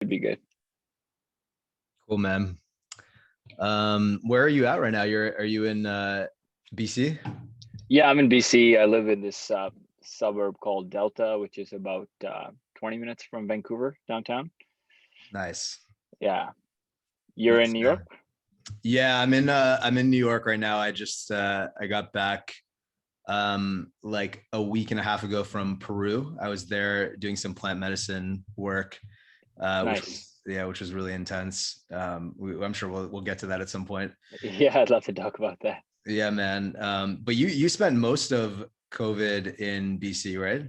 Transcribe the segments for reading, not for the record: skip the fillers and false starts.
be good. Cool, man. Where are you at right now? Are you in BC? Yeah, I'm in BC. I live in this suburb called Delta, which is about 20 minutes from Vancouver downtown. Nice. Yeah, you're in Nice, New York? man. Yeah, I'm in New York right now. I got back like a week and a half ago from Peru. I was there doing some plant medicine work, Nice. which was really intense. I'm sure we'll get to that at some point. Yeah, I'd love to talk about that. Yeah, man. But you spent most of COVID in BC, right?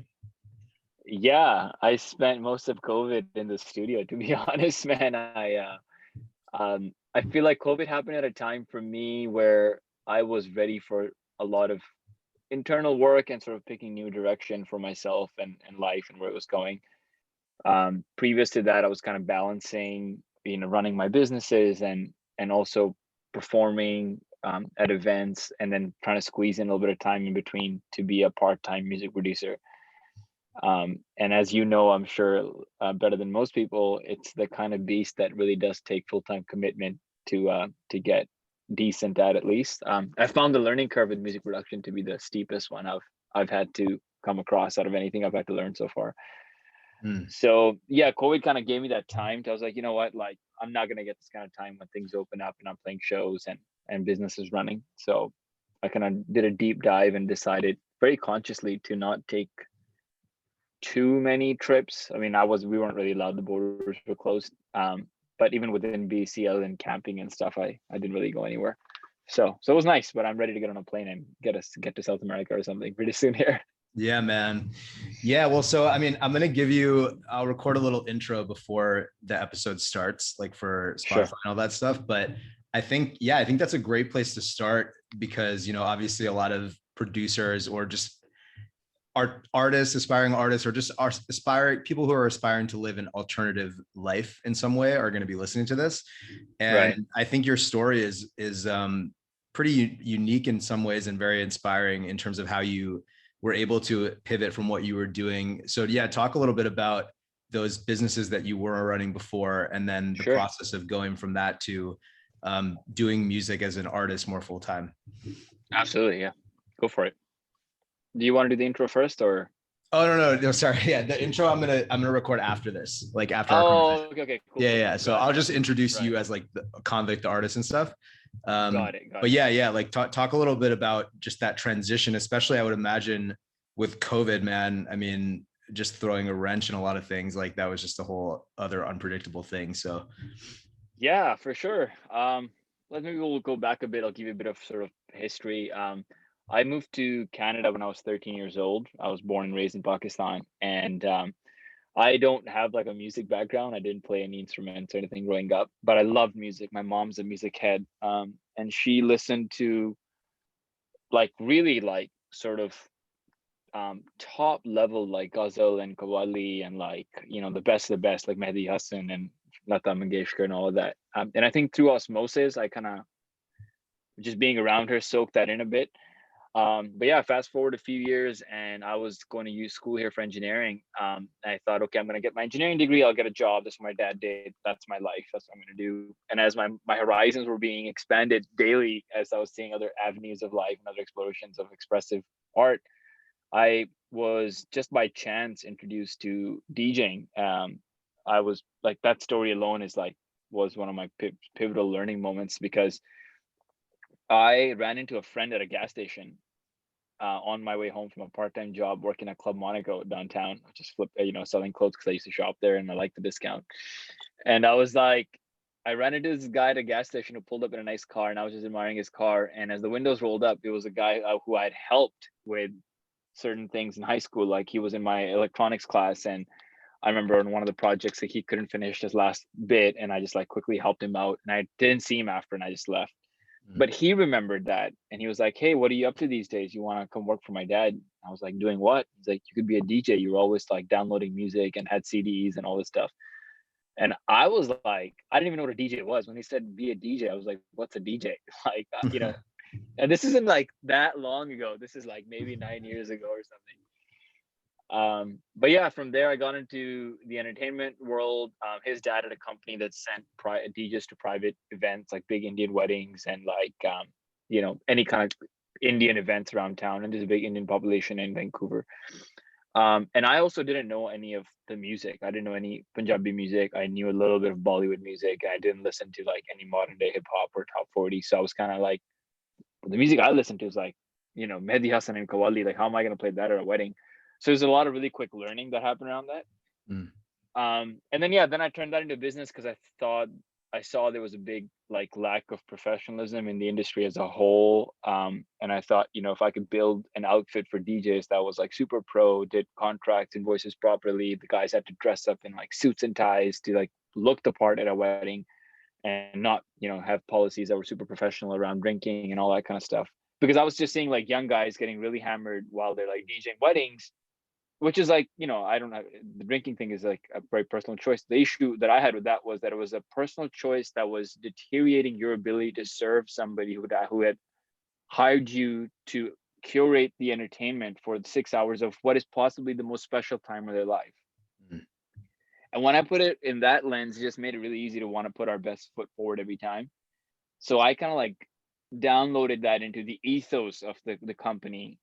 Yeah, I spent most of COVID in the studio, to be honest, man. I feel like COVID happened at a time for me where I was ready for a lot of internal work and sort of picking new direction for myself and life and where it was going. Previous to that, I was kind of balancing, running my businesses and also performing at events, and then trying to squeeze in a little bit of time in between to be a part-time music producer. And as you know, I'm sure better than most people, it's the kind of beast that really does take full-time commitment to get decent at least. I found the learning curve with music production to be the steepest one I've had to come across out of anything I've had to learn so far. Hmm. So yeah, COVID kind of gave me that time. I was like, you know what, like I'm not gonna get this kind of time when things open up and I'm playing shows and business is running. So I kind of did a deep dive and decided very consciously to not take too many trips. I mean, we weren't really allowed, the borders were closed. But even within BC, other than camping and stuff, I didn't really go anywhere. So it was nice, but I'm ready to get on a plane and get to South America or something pretty soon here. Yeah, man. Yeah, well, so I mean, I'll record a little intro before the episode starts, like for Spotify Sure. and all that stuff. But I think that's a great place to start because, obviously a lot of producers or just artists, aspiring artists, or just aspiring people who are aspiring to live an alternative life in some way are going to be listening to this. Right. And I think your story is pretty unique in some ways and very inspiring in terms of how you were able to pivot from what you were doing. So yeah, talk a little bit about those businesses that you were running before, and then the Sure. process of going from that to doing music as an artist more full time. Absolutely. Yeah. Go for it. Do you want to do the intro first or? Oh no, sorry. Yeah, the intro I'm gonna record after this, like after our Oh, conversation. okay. Cool. Yeah, Cool. yeah. So Got it. I'll just introduce Right. you as like the convict artist and stuff. Got it. Got But it. yeah, like talk a little bit about just that transition, especially I would imagine with COVID, man. I mean, just throwing a wrench in a lot of things, like that was just a whole other unpredictable thing. So Yeah, for sure. Maybe we'll go back a bit. I'll give you a bit of sort of history. I moved to Canada when I was 13 years old. I was born and raised in Pakistan, and I don't have like a music background. I didn't play any instruments or anything growing up, but I loved music. My mom's a music head, and she listened to like really like sort of top level like ghazal and qawwali and like the best of the best like Mehdi Hassan and Lata Mangeshkar and all of that. And I think through osmosis, I kind of just being around her soaked that in a bit. But yeah, fast forward a few years, and I was going to use school here for engineering. I thought, okay, I'm going to get my engineering degree. I'll get a job. That's what my dad did. That's my life. That's what I'm going to do. And as my horizons were being expanded daily, as I was seeing other avenues of life and other explorations of expressive art, I was just by chance introduced to DJing. I was like, that story alone was one of my pivotal learning moments, because I ran into a friend at a gas station on my way home from a part-time job working at Club Monaco downtown, just selling clothes because I used to shop there and I liked the discount. And I ran into this guy at a gas station who pulled up in a nice car, and I was just admiring his car. And as the windows rolled up, it was a guy who I had helped with certain things in high school. Like, he was in my electronics class, and I remember on one of the projects that he couldn't finish his last bit, and I just like quickly helped him out, and I didn't see him after, and I just left. But he remembered that, and he was like, "Hey, what are you up to these days? You want to come work for my dad?" I was like, "Doing what?" He's like, "You could be a DJ. You were always like downloading music and had CDs and all this stuff." And I was like, I didn't even know what a DJ was. When he said be a DJ, I was like, "What's a DJ?" Like, and this isn't like that long ago. This is like maybe 9 years ago or something. But yeah, from there I got into the entertainment world. His dad had a company that sent DJs to private events, like big Indian weddings and like any kind of Indian events around town. And there's a big Indian population in Vancouver. And I also didn't know any of the music. I didn't know any Punjabi music. I knew a little bit of Bollywood music. I didn't listen to like any modern day hip hop or top 40. So I was kind of like, the music I listened to is like, Mehdi Hassan and Kawali. Like, how am I going to play that at a wedding? So there's a lot of really quick learning that happened around that. Mm. And then I turned that into business because I saw there was a big like lack of professionalism in the industry as a whole. And I thought, if I could build an outfit for DJs that was like super pro, did contracts, invoices properly, the guys had to dress up in like suits and ties to like look the part at a wedding, and not, have policies that were super professional around drinking and all that kind of stuff. Because I was just seeing like young guys getting really hammered while they're like DJing weddings, which is like, I don't know, the drinking thing is like a very personal choice. The issue that I had with that was that it was a personal choice that was deteriorating your ability to serve somebody who had hired you to curate the entertainment for 6 hours of what is possibly the most special time of their life. Mm. And when I put it in that lens, it just made it really easy to want to put our best foot forward every time. So I kind of like downloaded that into the ethos of the company.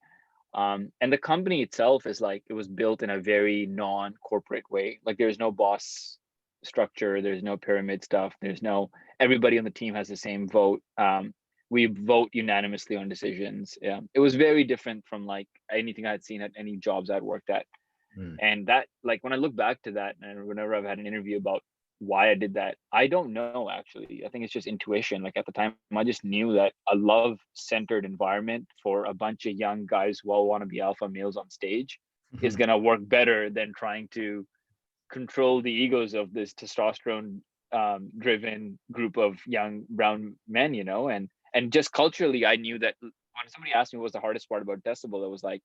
And the company itself is like, it was built in a very non-corporate way. Like there's no boss structure, there's no pyramid stuff, there's no, everybody on the team has the same vote. We vote unanimously on decisions. It was very different from like anything I'd seen at any jobs I'd worked at. Mm. And that, like, when I look back to that, and whenever I've had an interview about why I did that, I don't know actually. I think it's just intuition. Like at the time, I just knew that a love centered environment for a bunch of young guys who all want to be alpha males on stage is going to work better than trying to control the egos of this testosterone driven group of young brown men, and just culturally, I knew that when somebody asked me what was the hardest part about Decibel, it was like,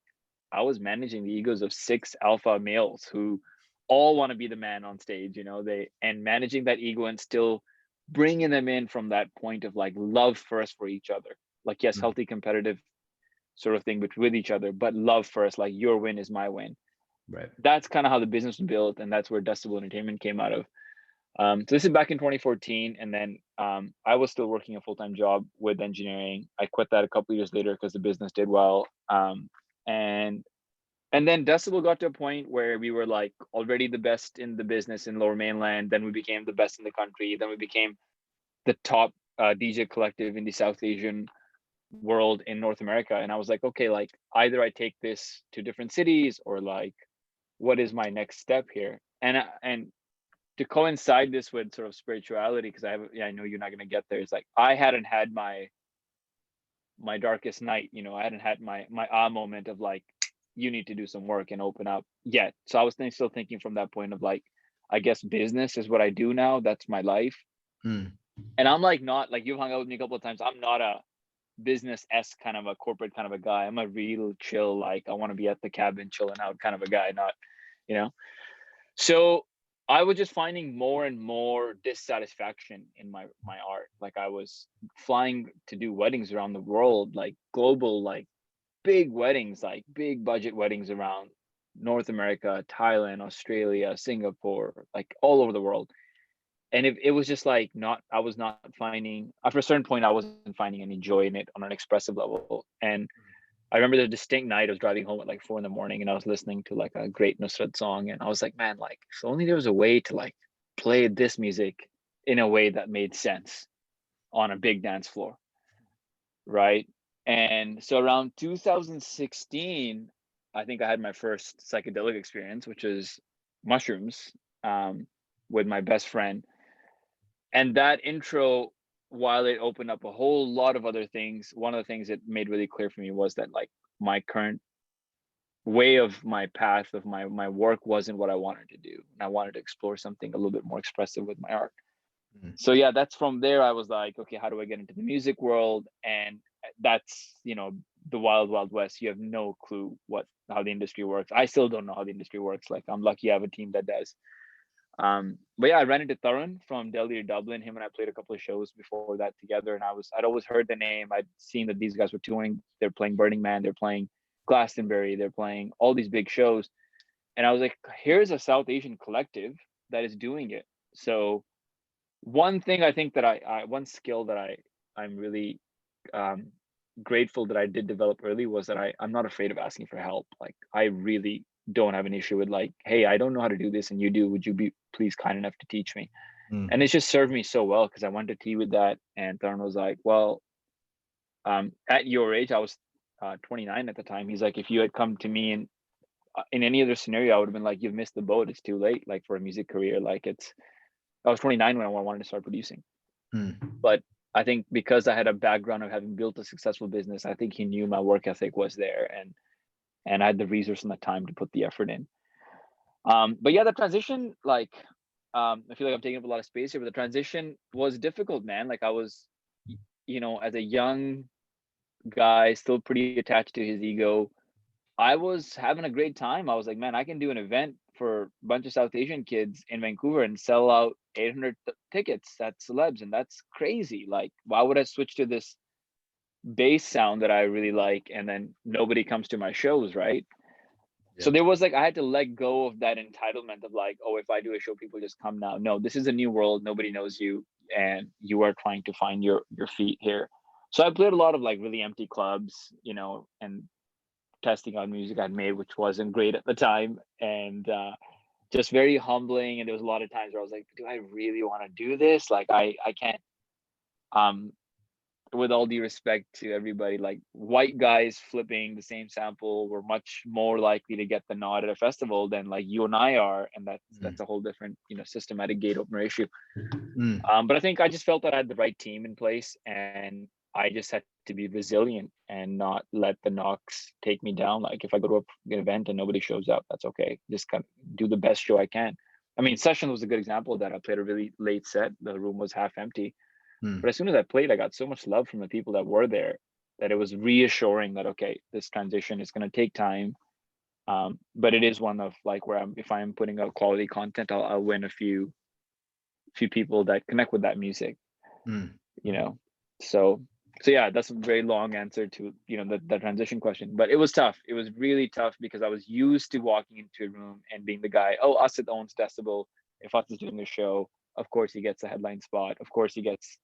I was managing the egos of 6 alpha males who all want to be the man on stage, and managing that ego and still bringing them in from that point of like love first for each other. Like, yes, Mm. healthy competitive sort of thing, but with each other, but love first, like your win is my win. Right. That's kind of how the business was built, and that's where Decibel Entertainment came out of. So this is back in 2014, and then I was still working a full-time job with engineering. I quit that a couple of years later because the business did well. And then Decibel got to a point where we were like already the best in the business in Lower Mainland. Then we became the best in the country. Then we became the top DJ collective in the South Asian world in North America. And I was like, okay, like either I take this to different cities, or like, what is my next step here? And to coincide this with sort of spirituality, because I know you're not going to get there. It's like I hadn't had my darkest night. I hadn't had my moment of like, you need to do some work and open up yet. So I was still thinking from that point of like, I guess business is what I do now. That's my life. Mm. And I'm like, not like, you've hung out with me a couple of times. I'm not a business-esque kind of a corporate kind of a guy. I'm a real chill, like I want to be at the cabin chilling out kind of a guy, not, So I was just finding more and more dissatisfaction in my art. Like I was flying to do weddings around the world, like global, like big weddings, like big budget weddings around North America, Thailand, Australia, Singapore, like all over the world. And it was just like I was not finding, after a certain point, I wasn't finding any joy in it on an expressive level. And I remember the distinct night I was driving home at like 4 a.m. and I was listening to like a great Nusrat song. And I was like, man, like if only there was a way to like play this music in a way that made sense on a big dance floor. Right. And so around 2016, I think I had my first psychedelic experience, which is mushrooms, with my best friend. And that intro, while it opened up a whole lot of other things, one of the things it made really clear for me was that like my current way of my path of my work wasn't what I wanted to do. And I wanted to explore something a little bit more expressive with my art. Mm. So yeah, that's from there I was like, okay, how do I get into the music world? And that's, the wild west. You have no clue how the industry works. I still don't know how the industry works. Like I'm lucky I have a team that does. But yeah, I ran into Tarun from Delhi to Dublin. Him and I played a couple of shows before that together, and I'd always heard the name. I'd seen that these guys were touring. They're playing Burning Man, they're playing Glastonbury, they're playing all these big shows. And I was like, here's a South Asian collective that is doing it. So one thing I think that one skill that I'm really um, grateful that I did develop early was that I'm not afraid of asking for help. Like I really don't have an issue with like, hey, I don't know how to do this and you do. Would you be please kind enough to teach me? And Mm. it's just served me so well because I went to tea with that, and Tarun was like, well, at your age, I was 29 at the time. He's like, if you had come to me in any other scenario, I would have been like, you've missed the boat. It's too late, like for a music career. Like I was 29 when I wanted to start producing. Mm. But I think because I had a background of having built a successful business, I think he knew my work ethic was there, and I had the resource and the time to put the effort in. But yeah, the transition, like, I feel like I'm taking up a lot of space here, but the transition was difficult, man. Like I was, as a young guy, still pretty attached to his ego. I was having a great time. I was like, man, I can do an event for a bunch of South Asian kids in Vancouver and sell out 800 tickets at celebs, and that's crazy. Like, why would I switch to this bass sound that I really like and then nobody comes to my shows, right? So Yeah. there was like I had to let go of that entitlement of like, oh, if I do a show, people just come now. No, this is a new world. Nobody knows you, and you are trying to find your feet here. So I played a lot of like really empty clubs, and testing out music I'd made, which wasn't great at the time, and just very humbling. And there was a lot of times where I was like, do I really want to do this? Like I can't. Um, with all due respect to everybody, like white guys flipping the same sample were much more likely to get the nod at a festival than like you and I are, and that's Mm. a whole different systematic gate opener issue. Mm. But I think I just felt that I had the right team in place, and I just had to be resilient and not let the knocks take me down. Like if I go to an event and nobody shows up, that's okay. Just kind of do the best show I can. I mean, Session was a good example of that. I played a really late set. The room was half empty, but Mm. as soon as I played, I got so much love from the people that were there that it was reassuring that, okay, this transition is going to take time. But it is one of like where if I'm putting out quality content, I'll win a few people that connect with that music, Mm. you know. So so yeah, that's a very long answer to the transition question. But it was tough. It was really tough because I was used to walking into a room and being the guy. Oh, Asit owns Decibel. If Asit is doing a show, of course he gets a headline spot. Of course he gets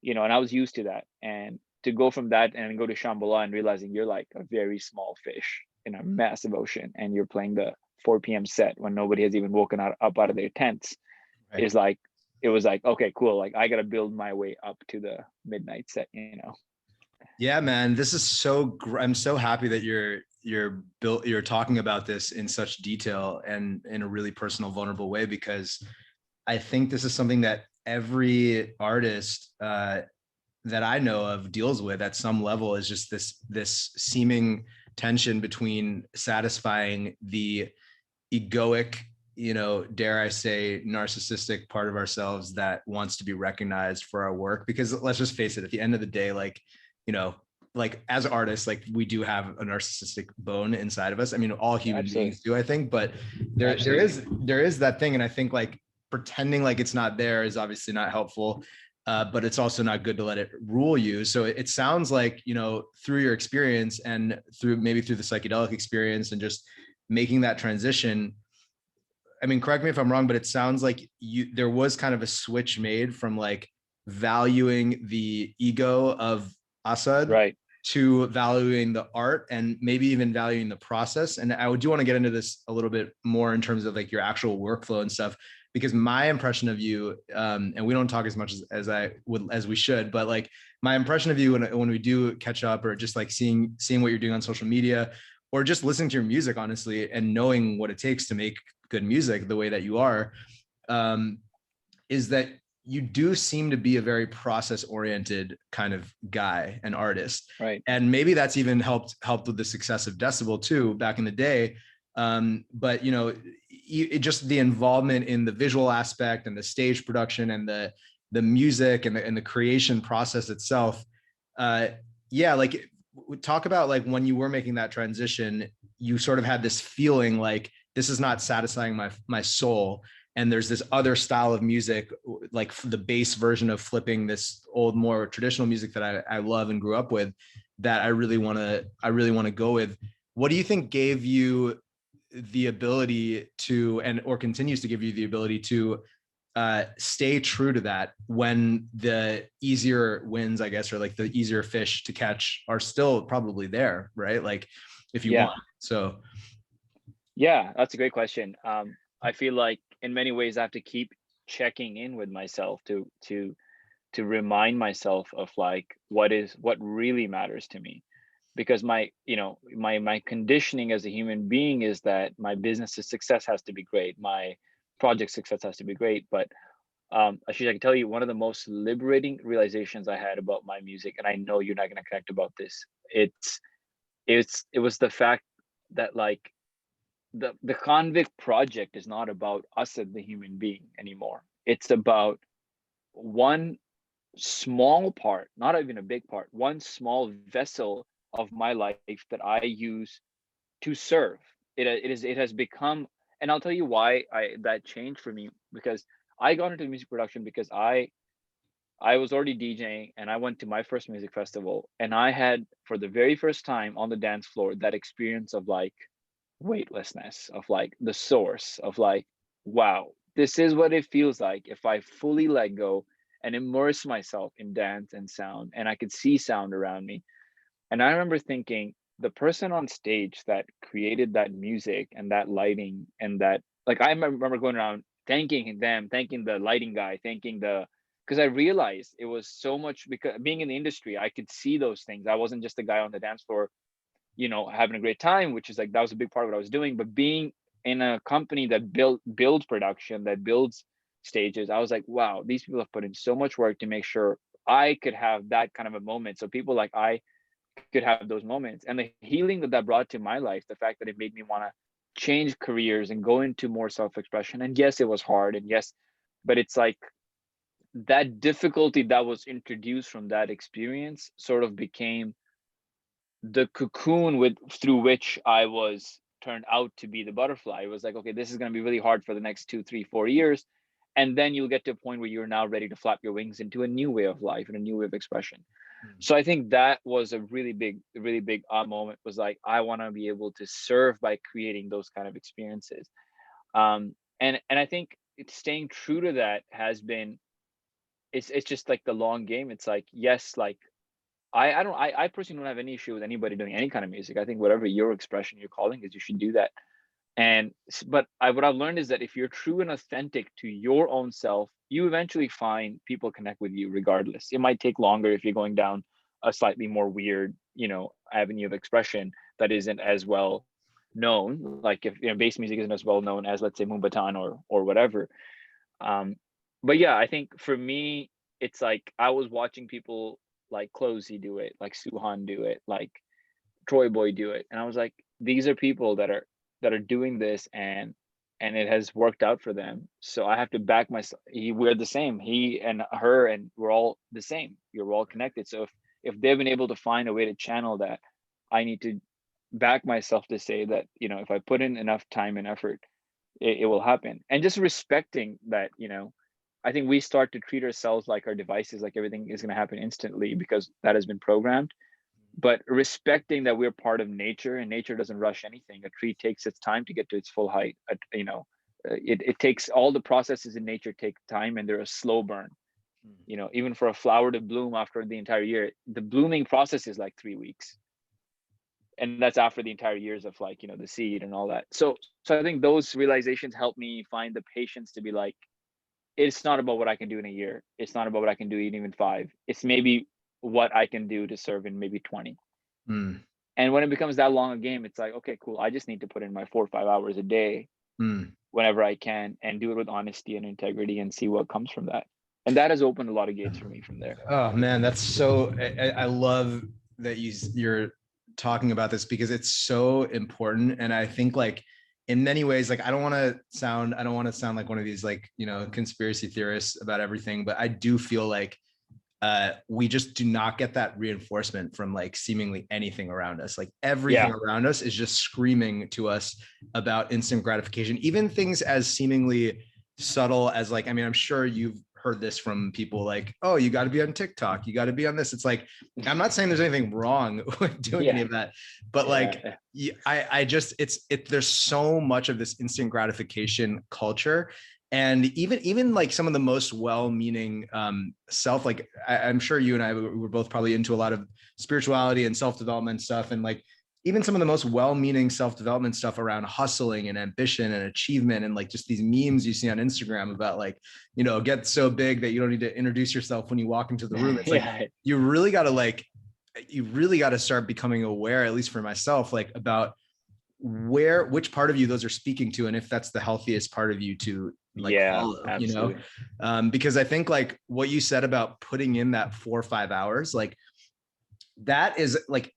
and I was used to that. And to go from that and go to Shambhala and realizing you're like a very small fish in a massive ocean and you're playing the 4 p.m. set when nobody has even woken up out of their tents Right. is like, it was like, okay, cool. Like I got to build my way up to the midnight set. Yeah, man, this is I'm so happy that you're talking about this in such detail and in a really personal, vulnerable way, because I think this is something that every artist that I know of deals with at some level, is just this seeming tension between satisfying the egoic, dare I say, narcissistic part of ourselves that wants to be recognized for our work. Because let's just face it, at the end of the day, like, you know, like as artists, like we do have a narcissistic bone inside of us. I mean, all human Absolutely. beings do, I think, but there Absolutely. there is that thing. And I think like pretending like it's not there is obviously not helpful. But it's also not good to let it rule you. So it sounds like, through your experience and through the psychedelic experience and just making that transition, I mean, correct me if I'm wrong, but it sounds like there was kind of a switch made from like valuing the ego of Asad Right. to valuing the art and maybe even valuing the process. And I do want to get into this a little bit more in terms of like your actual workflow and stuff, because my impression of you, and we don't talk as much as we should, but like my impression of you when we do catch up, or just like seeing what you're doing on social media, or just listening to your music, honestly, and knowing what it takes to make good music the way that you are, is that you do seem to be a very process oriented kind of guy and artist. Right. And maybe that's even helped with the success of Decibel too back in the day. But it just the involvement in the visual aspect and the stage production and the music and the creation process itself. Yeah, like talk about like when you were making that transition, you sort of had this feeling like this is not satisfying my soul, and there's this other style of music, like the bass version of flipping, this old, more traditional music that I love and grew up with, that I really want to go with. What do you think gave you the ability to, and or continues to give you the ability to stay true to that when the easier wins, I guess, or like the easier fish to catch are still probably there, right? Like if you Yeah. want. So Yeah, that's a great question. I feel like in many ways I have to keep checking in with myself to remind myself of like what really matters to me, because my my conditioning as a human being is that my business's success has to be great, my project success has to be great. But Ashish, I can tell you one of the most liberating realizations I had about my music, and I know you're not going to connect about this. It was the fact that like the Khanvict project is not about us as the human being anymore. It's about one small part, not even a big part, one small vessel of my life that I use to serve. It has become, and I'll tell you why I that changed for me, because I got into music production because I was already DJing and I went to my first music festival, and I had for the very first time on the dance floor that experience of like weightlessness, of like the source of like, wow, this is what it feels like if I fully let go and immerse myself in dance and sound, and I could see sound around me. And I remember thinking, the person on stage that created that music and that lighting and that, like, I remember going around thanking them, thanking the lighting guy, thanking the, because I realized it was so much, because being in the industry, I could see those things. I wasn't just a guy on the dance floor, having a great time, which is like, that was a big part of what I was doing. But being in a company that builds production, that builds stages, I was like, wow, these people have put in so much work to make sure I could have that kind of a moment. So people like I could have those moments, and the healing that brought to my life, the fact that it made me want to change careers and go into more self-expression. And yes, it was hard, and yes, but it's like that difficulty that was introduced from that experience sort of became the cocoon through which I was turned out to be the butterfly. It was like, okay, this is going to be really hard for the next 2, 3, 4 years. And then you'll get to a point where you're now ready to flap your wings into a new way of life and a new way of expression. So I think that was a really big moment, was like, I want to be able to serve by creating those kind of experiences. And I think it's staying true to that has been, it's just like the long game. It's like, yes, like I personally don't have any issue with anybody doing any kind of music. I think whatever your expression, your calling is, you should do that. But what I've learned is that if you're true and authentic to your own self, you eventually find people connect with you regardless. It might take longer if you're going down a slightly more weird, avenue of expression that isn't as well known. Like if bass music isn't as well known as, let's say, Moombahton or whatever. Um, but yeah, I think for me, it's like I was watching people like Closey do it, like Suhan do it, like Troy Boy do it, and I was like, these are people that are doing this, and it has worked out for them. So I have to back myself. We're the same. He and her, and we're all the same. You're all connected. So if they've been able to find a way to channel that, I need to back myself to say that, if I put in enough time and effort, it will happen. And just respecting that, I think we start to treat ourselves like our devices, like everything is going to happen instantly because that has been programmed. But respecting that we're part of nature, and nature doesn't rush anything. A tree takes its time to get to its full height. It takes, all the processes in nature take time, and they're a slow burn. Even for a flower to bloom after the entire year, the blooming process is like 3 weeks, and that's after the entire years of like, the seed and all that. So I think those realizations help me find the patience to be like, it's not about what I can do in a year. It's not about what I can do in even 5. It's maybe what I can do to serve in maybe 20. Mm. And when it becomes that long a game, it's like, okay, cool. I just need to put in my 4 or 5 hours a day whenever I can, and do it with honesty and integrity, and see what comes from that. And that has opened a lot of gates for me from there. Oh man, that's so, I love that you're talking about this, because it's so important. And I think like in many ways, like I don't want to sound like one of these like, conspiracy theorists about everything, but I do feel like we just do not get that reinforcement from like seemingly anything around us. Like everything around us is just screaming to us about instant gratification, even things as seemingly subtle as like, I mean, I'm sure you've heard this from people like, oh, you got to be on TikTok, you got to be on this. It's like, I'm not saying there's anything wrong with doing any of that, but like, I just, there's so much of this instant gratification culture. And even like some of the most well-meaning self, like I'm sure you and I were both probably into a lot of spirituality and self-development stuff. And like, even some of the most well-meaning self-development stuff around hustling and ambition and achievement, and like just these memes you see on Instagram about like, you know, get so big that you don't need to introduce yourself when you walk into the room. It's like, you really got to start becoming aware, at least for myself, like about which part of you those are speaking to, and if that's the healthiest part of you to like follow, absolutely. You know, because I think like what you said about putting in that 4 or 5 hours, like that is like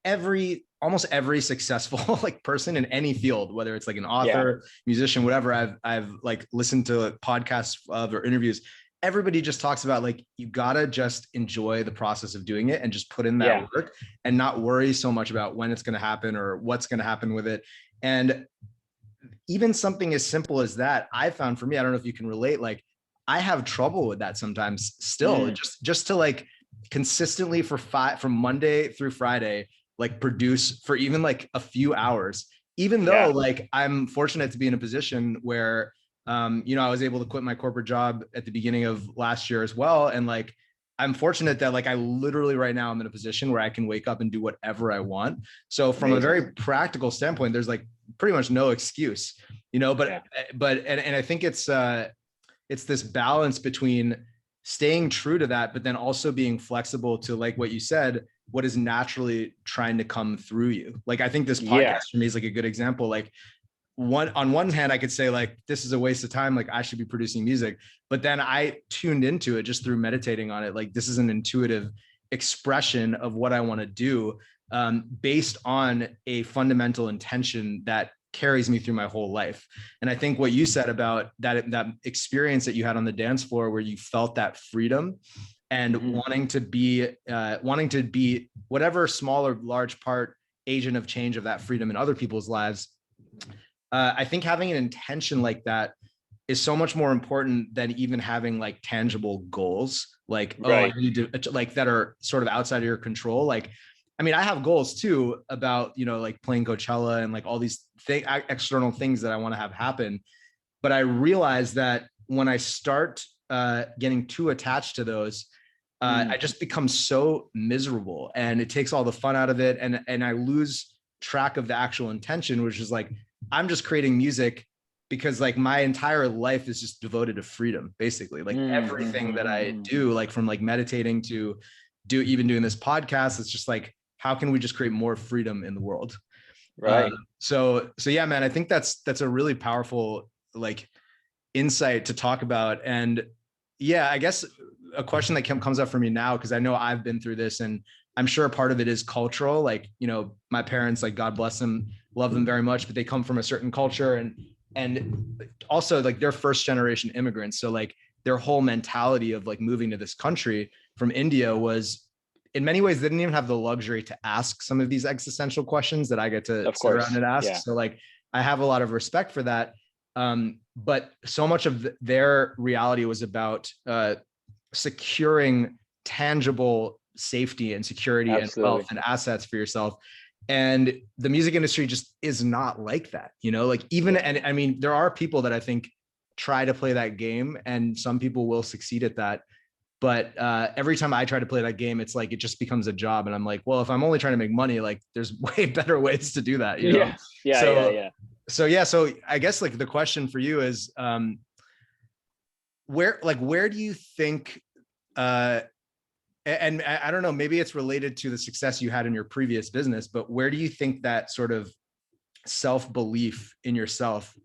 almost every successful like person in any field, whether it's like an author, musician, whatever, I've like listened to podcasts of or interviews, everybody just talks about like, you gotta just enjoy the process of doing it and just put in that work and not worry so much about when it's going to happen or what's going to happen with it. And even something as simple as that, I found for me, I don't know if you can relate, like I have trouble with that sometimes still, just to like consistently from Monday through Friday, like produce for even like a few hours, even though like I'm fortunate to be in a position where, you know, I was able to quit my corporate job at the beginning of last year as well. And like, I'm fortunate that like I literally right now I'm in a position where I can wake up and do whatever I want. So from a very practical standpoint, there's like pretty much no excuse, you know, but I think it's this balance between staying true to that, but then also being flexible to like what you said, what is naturally trying to come through you. Like, I think this podcast for me is like a good example. Like on one hand, I could say like, this is a waste of time. Like I should be producing music, but then I tuned into it just through meditating on it. Like this is an intuitive expression of what I want to do, based on a fundamental intention that carries me through my whole life. And I think what you said about that experience that you had on the dance floor where you felt that freedom and wanting to be whatever small or large part agent of change of that freedom in other people's lives. I think having an intention like that is so much more important than even having like tangible goals, like, oh, I need to, like, that are sort of outside of your control. Like, I mean, I have goals too about, you know, like playing Coachella and like all these external things that I want to have happen. But I realize that when I start getting too attached to those, I just become so miserable and it takes all the fun out of it. And I lose track of the actual intention, which is like, I'm just creating music because like my entire life is just devoted to freedom, basically. Like everything that I do, like from like meditating to even doing this podcast, it's just like, how can we just create more freedom in the world? Right. So yeah, man, I think that's a really powerful like insight to talk about. And yeah, I guess a question that comes up for me now, because I know I've been through this and I'm sure part of it is cultural. Like, you know, my parents, like God bless them, love them very much, but they come from a certain culture and also like they're first generation immigrants. So like their whole mentality of like moving to this country from India was, in many ways, they didn't even have the luxury to ask some of these existential questions that I get to sit around and ask. So like, I have a lot of respect for that. But so much of their reality was about securing tangible safety and security and wealth and assets for yourself. And the music industry just is not like that, you know, like even, and I mean, there are people that I think try to play that game and some people will succeed at that. But every time I try to play that game, it's like, it just becomes a job. And I'm like, well, if I'm only trying to make money, like there's way better ways to do that, you know? So I guess like the question for you is, where do you think, and I don't know, maybe it's related to the success you had in your previous business, but where do you think that sort of self-belief in yourself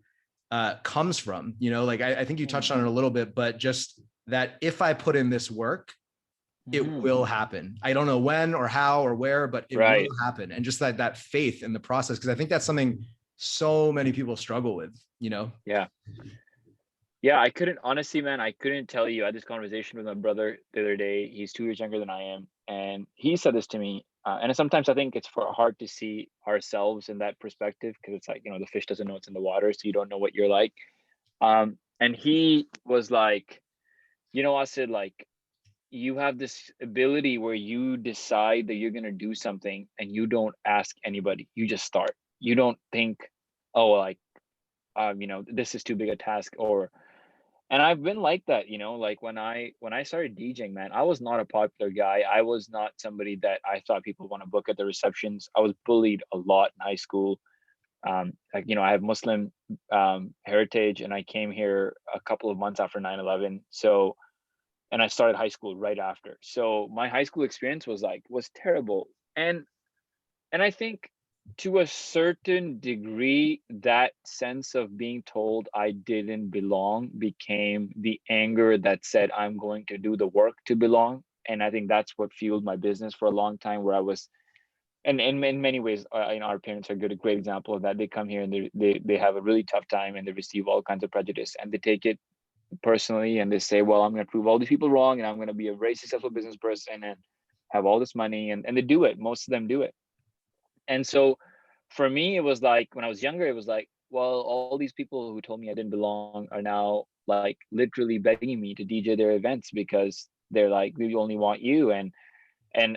comes from? You know, like I think you touched on it a little bit, but just that if I put in this work, it will happen. I don't know when or how or where, but it will happen. And just that faith in the process, because I think that's something so many people struggle with, you know? Yeah, I couldn't, honestly, man, I couldn't tell you. I had this conversation with my brother the other day. He's 2 years younger than I am. And he said this to me. And sometimes I think it's hard to see ourselves in that perspective because it's like, you know, the fish doesn't know it's in the water. So you don't know what you're like. And he was like, I said, like, you have this ability where you decide that you're going to do something and you don't ask anybody. You just start. You don't think, oh, like, this is too big a task, or and I've been like that, like when I started DJing, man, I was not a popular guy. I was not somebody that I thought people want to book at the receptions. I was bullied a lot in high school. Like, I have Muslim heritage, and I came here a couple of months after 9/11. So, and I started high school right after. So my high school experience was terrible. And I think to a certain degree, that sense of being told I didn't belong became the anger that said, I'm going to do the work to belong. And I think that's what fueled my business for a long time, where I was, and in many ways, our parents are a great example of that. They come here and they have a really tough time, and they receive all kinds of prejudice, and they take it personally, and they say, well, I'm going to prove all these people wrong, and I'm going to be a very successful business person and have all this money. And they do it. Most of them do it. And so for me, it was like, when I was younger, it was like, well, all these people who told me I didn't belong are now like literally begging me to DJ their events, because they're like, we only want you. And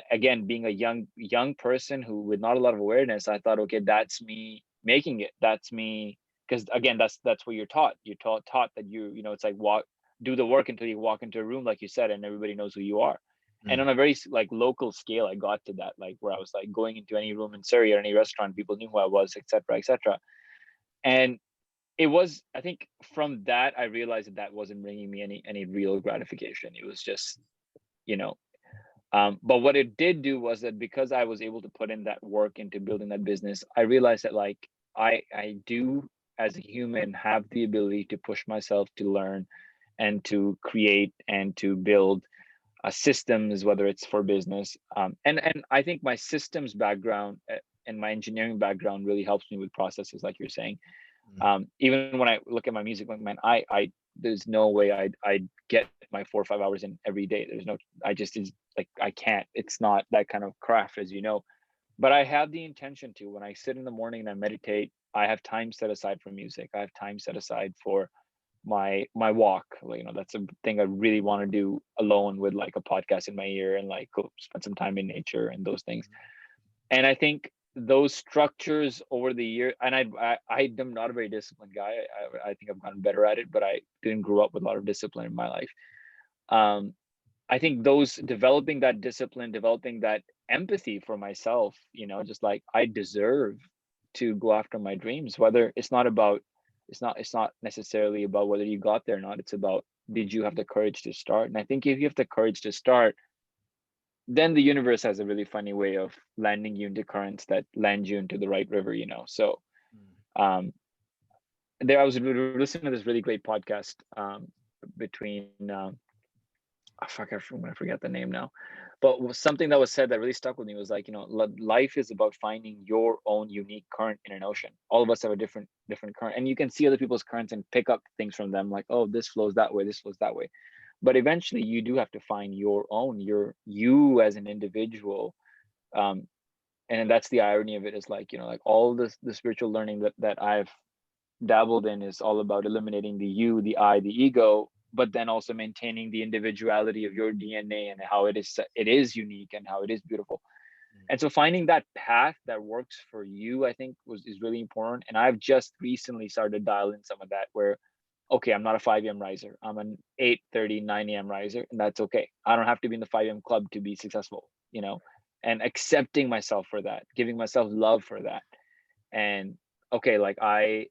again, being a young person who with not a lot of awareness, I thought, okay, that's me making it. That's me, because again, that's what you're taught. You're taught that it's like, do the work until you walk into a room, like you said, and everybody knows who you are. And Mm. on a very like local scale, I got to that, like where I was like going into any room in Surrey or any restaurant, people knew who I was, etc., etc. And it was, I think, from that I realized that wasn't bringing me any real gratification. It was just, you know. But what it did do was that because I was able to put in that work into building that business, I realized that, like, I do, as a human, have the ability to push myself to learn and to create and to build systems, whether it's for business. And I think my systems background and my engineering background really helps me with processes, like you're saying. Mm. Even when I look at my music, like, man, I there's no way I'd get my 4 or 5 hours in every day. There's no, I just is like, I can't. It's not that kind of craft, as you know. But I have the intention to. When I sit in the morning and I meditate, I have time set aside for music. I have time set aside for my walk. Like, that's a thing I really want to do alone, with like a podcast in my ear, and like go spend some time in nature and those things. And I think those structures over the year, and I am not a very disciplined guy. I think I've gotten better at it, but I didn't grow up with a lot of discipline in my life. um I think those, developing that discipline, developing that empathy for myself, just like, I deserve to go after my dreams. Whether it's not necessarily about whether you got there or not. It's about, did you have the courage to start? And I think if you have the courage to start, then the universe has a really funny way of landing you into currents that land you into the right river. So um I was listening to this really great podcast between I forget the name now, but something that was said that really stuck with me was like, life is about finding your own unique current in an ocean. All of us have a different current, and you can see other people's currents and pick up things from them, like, oh, this flows that way, this flows that way. But eventually, you do have to find your own, you as an individual. Um, and that's the irony of it, is like, like all this the spiritual learning that I've dabbled in is all about eliminating the you, the I, the ego, but then also maintaining the individuality of your DNA, and how it is unique and how it is beautiful. And so finding that path that works for you, I think, is really important. And I've just recently started to dial in some of that, where, okay, I'm not a 5 a.m. riser. I'm an 8:30, 9 a.m. riser, and that's okay. I don't have to be in the 5 a.m. club to be successful. And accepting myself for that, giving myself love for that. And okay, like, I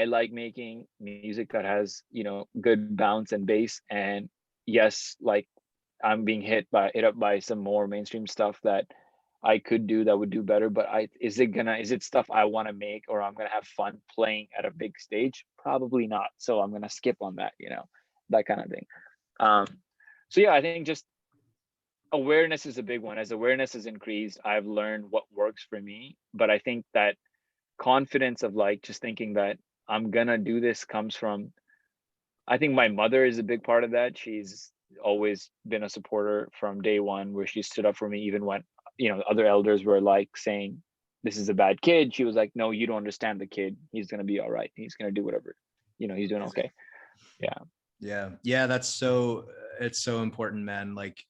like making music that has, good bounce and bass. And yes, like, I'm being hit up by some more mainstream stuff that I could do that would do better. But is it stuff I want to make, or I'm gonna have fun playing at a big stage? Probably not. So I'm gonna skip on that, that kind of thing. Um, so yeah, I think just awareness is a big one. As awareness has increased, I've learned what works for me. But I think that confidence of, like, just thinking that I'm gonna do this comes from, I think my mother is a big part of that. She's always been a supporter from day one, where she stood up for me even when, other elders were like saying, this is a bad kid. She was like, no, you don't understand the kid. He's gonna be all right. He's gonna do whatever, he's doing Amazing. okay. Yeah. Yeah, that's so, it's so important, man. Like,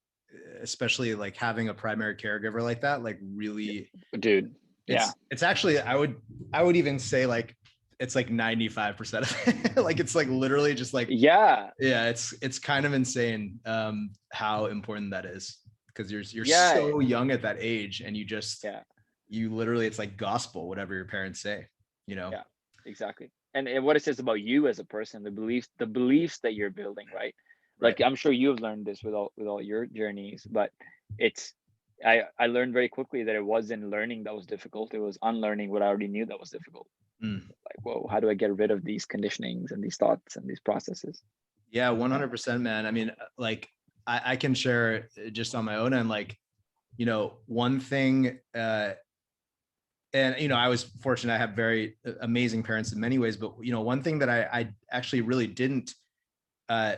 especially like having a primary caregiver like that, like really, Dude. Yeah. it's actually, I would even say like it's like 95% of it. Like it's like literally just like, Yeah. yeah, it's kind of insane how important that is, because you're Yeah. so young at that age, and Yeah. you literally, it's like gospel, whatever your parents say, you know. Yeah. Exactly. And what it says about you as a person, the beliefs that you're building, right? Right. Like I'm sure you've learned this with all your journeys, but it's I learned very quickly that it wasn't learning that was difficult. It was unlearning what I already knew that was difficult. Mm. Like, whoa, how do I get rid of these conditionings and these thoughts and these processes? Yeah, Yeah. 100%, man. I mean, like I can share just on my own end, like, one thing, and I was fortunate. I have very amazing parents in many ways, but one thing that I actually really didn't,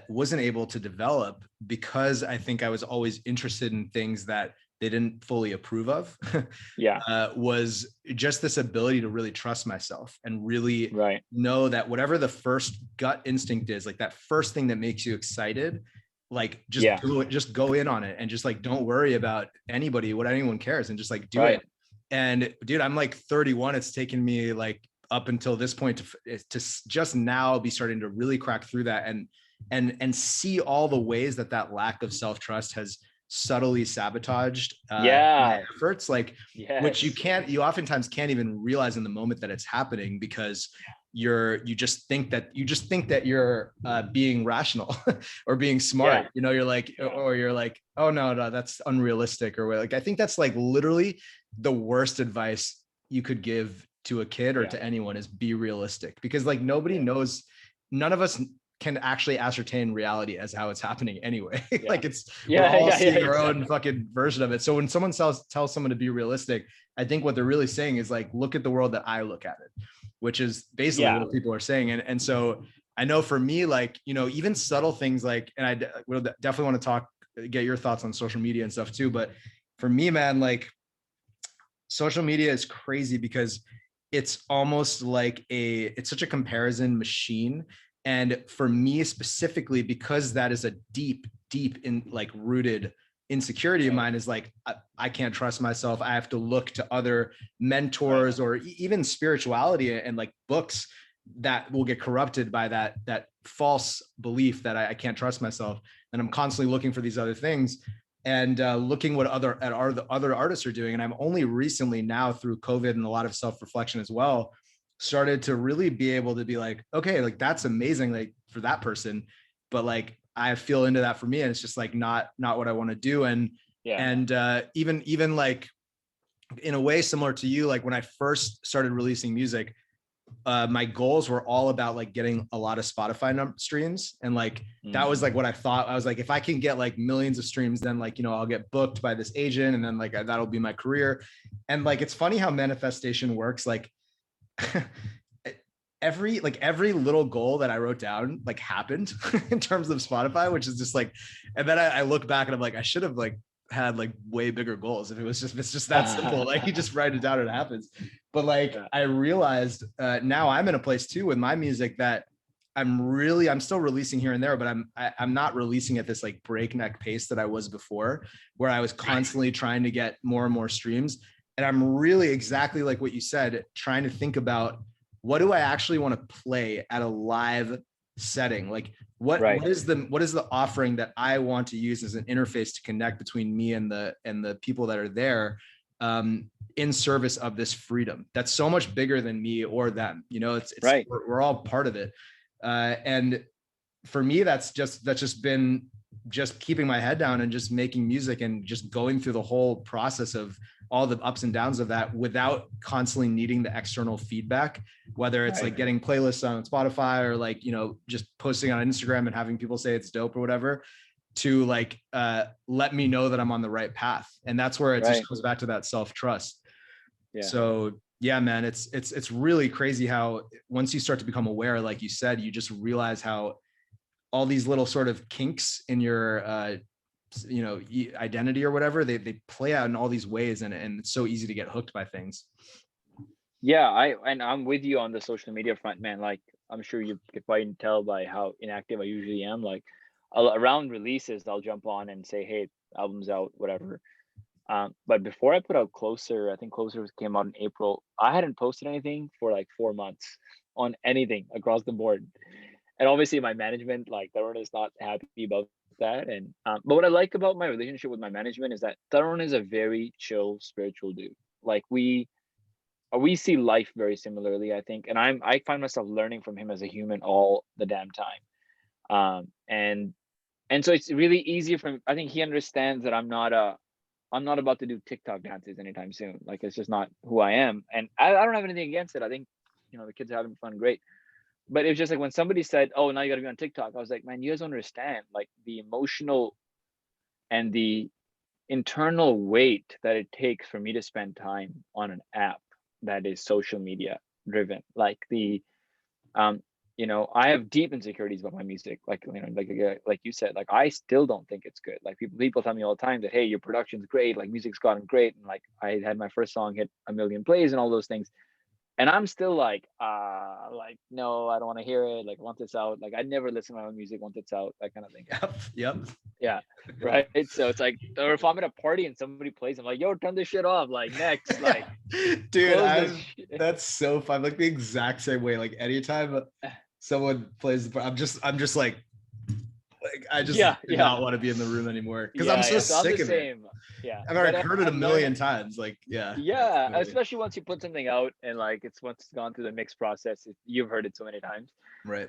wasn't able to develop, because I think I was always interested in things that they didn't fully approve of, Yeah. was just this ability to really trust myself and really Right. know that whatever the first gut instinct is, like that first thing that makes you excited, like just Yeah. do it, just go in on it, and just like don't worry about anybody, what anyone cares, and just like do it. Right. And dude, I'm like 31. It's taken me like up until this point to just now be starting to really crack through that, and see all the ways that that lack of self-trust has subtly sabotaged my Yeah. efforts, like, which Yes. you oftentimes can't even realize in the moment that it's happening, because you just think that you're being rational or being smart, Yeah. you're like, Yeah. or you're like, oh no, that's unrealistic, or like, I think that's like literally the worst advice you could give to a kid or Yeah. to anyone, is be realistic, because like nobody Yeah. knows, none of us can actually ascertain reality as how it's happening anyway. Yeah. Like it's, we're Yeah. all Yeah. Yeah. seeing our own Exactly. fucking version of it. So when someone tells someone to be realistic, I think what they're really saying is like, look at the world that I look at it, which is basically Yeah. what people are saying. And so I know for me, like, even subtle things like, and I will definitely want to get your thoughts on social media and stuff too. But for me, man, like social media is crazy, because it's almost like it's such a comparison machine. And for me specifically, because that is a deep in like rooted insecurity of Right. mine, is like, I can't trust myself. I have to look to other Right. mentors, or even spirituality and like books that will get corrupted by that false belief that I can't trust myself. And I'm constantly looking for these other things, and looking what the other artists are doing. And I'm only recently now, through COVID and a lot of self-reflection as well, started to really be able to be like, okay, like that's amazing, like for that person, but like I feel into that for me, and it's just like not what I want to do. Yeah. And even like in a way similar to you, like when I first started releasing music, my goals were all about like getting a lot of Spotify streams. And like, that was Mm. like what I thought. I was like, if I can get like millions of streams, then like, I'll get booked by this agent, and then like that'll be my career. And like, it's funny how manifestation works. Like every little goal that I wrote down like happened in terms of Spotify, which is just like, and then I look back and I'm like, I should have like had like way bigger goals. If it's just that simple, like you just write it down and it happens. But like Yeah. I realized now I'm in a place too with my music that I'm still releasing here and there, but I'm not releasing at this like breakneck pace that I was before, where I was constantly trying to get more and more streams. And I'm really, exactly like what you said, trying to think about, what do I actually want to play at a live setting? Like what Right. is the offering that I want to use as an interface to connect between me and the people that are there, in service of this freedom that's so much bigger than me or them. It's Right. we're all part of it. And for me, that's just been just keeping my head down and just making music, and just going through the whole process of all the ups and downs of that, without constantly needing the external feedback, whether it's Right. like getting playlists on Spotify, or like, just posting on Instagram and having people say it's dope or whatever, to like let me know that I'm on the right path. And that's where it just Right. goes back to that self-trust. Yeah. So yeah, man, it's really crazy how once you start to become aware, like you said, you just realize how all these little sort of kinks in your identity or whatever, they play out in all these ways, and it's so easy to get hooked by things. Yeah. I'm with you on the social media front, man. Like I'm sure you could probably tell by how inactive I usually am. Like around releases, I'll jump on and say, "Hey, album's out," whatever. But before I put out Closer, I think Closer came out in April. I hadn't posted anything for like 4 months on anything across the board. And obviously my management, like Tarun, is not happy about that. And but what I like about my relationship with my management is that Tarun is a very chill spiritual dude. Like we see life very similarly, I think. And I find myself learning from him as a human all the damn time. And so it's really easy for him. I think he understands that I'm not about to do TikTok dances anytime soon. Like it's just not who I am. And I don't have anything against it. I think, the kids are having fun, great. But it was just like when somebody said, "Oh, now you gotta be on TikTok," I was like, man, you guys don't understand like the emotional and the internal weight that it takes for me to spend time on an app that is social media driven. Like um, I have deep insecurities about my music. Like you said, like I still don't think it's good. Like people tell me all the time that, hey, your production's great, like music's gotten great, and like I had my first song hit 1 million plays and all those things. And I'm still like, no, I don't want to hear it. Like once it's out, like I never listen to my own music once it's out, that kind of thing. Yep. Yeah. Right. So it's like, or if I'm at a party and somebody plays, I'm like, yo, turn this shit off. Like next, like, dude, that's so fun. Like the exact same way. Like anytime someone plays, I'm just like I just do not want to be in the room anymore because I'm so sick of it. Yeah, I've already heard it a million times. Like, yeah, especially once you put something out and like once it's gone through the mix process, you've heard it so many times. Right.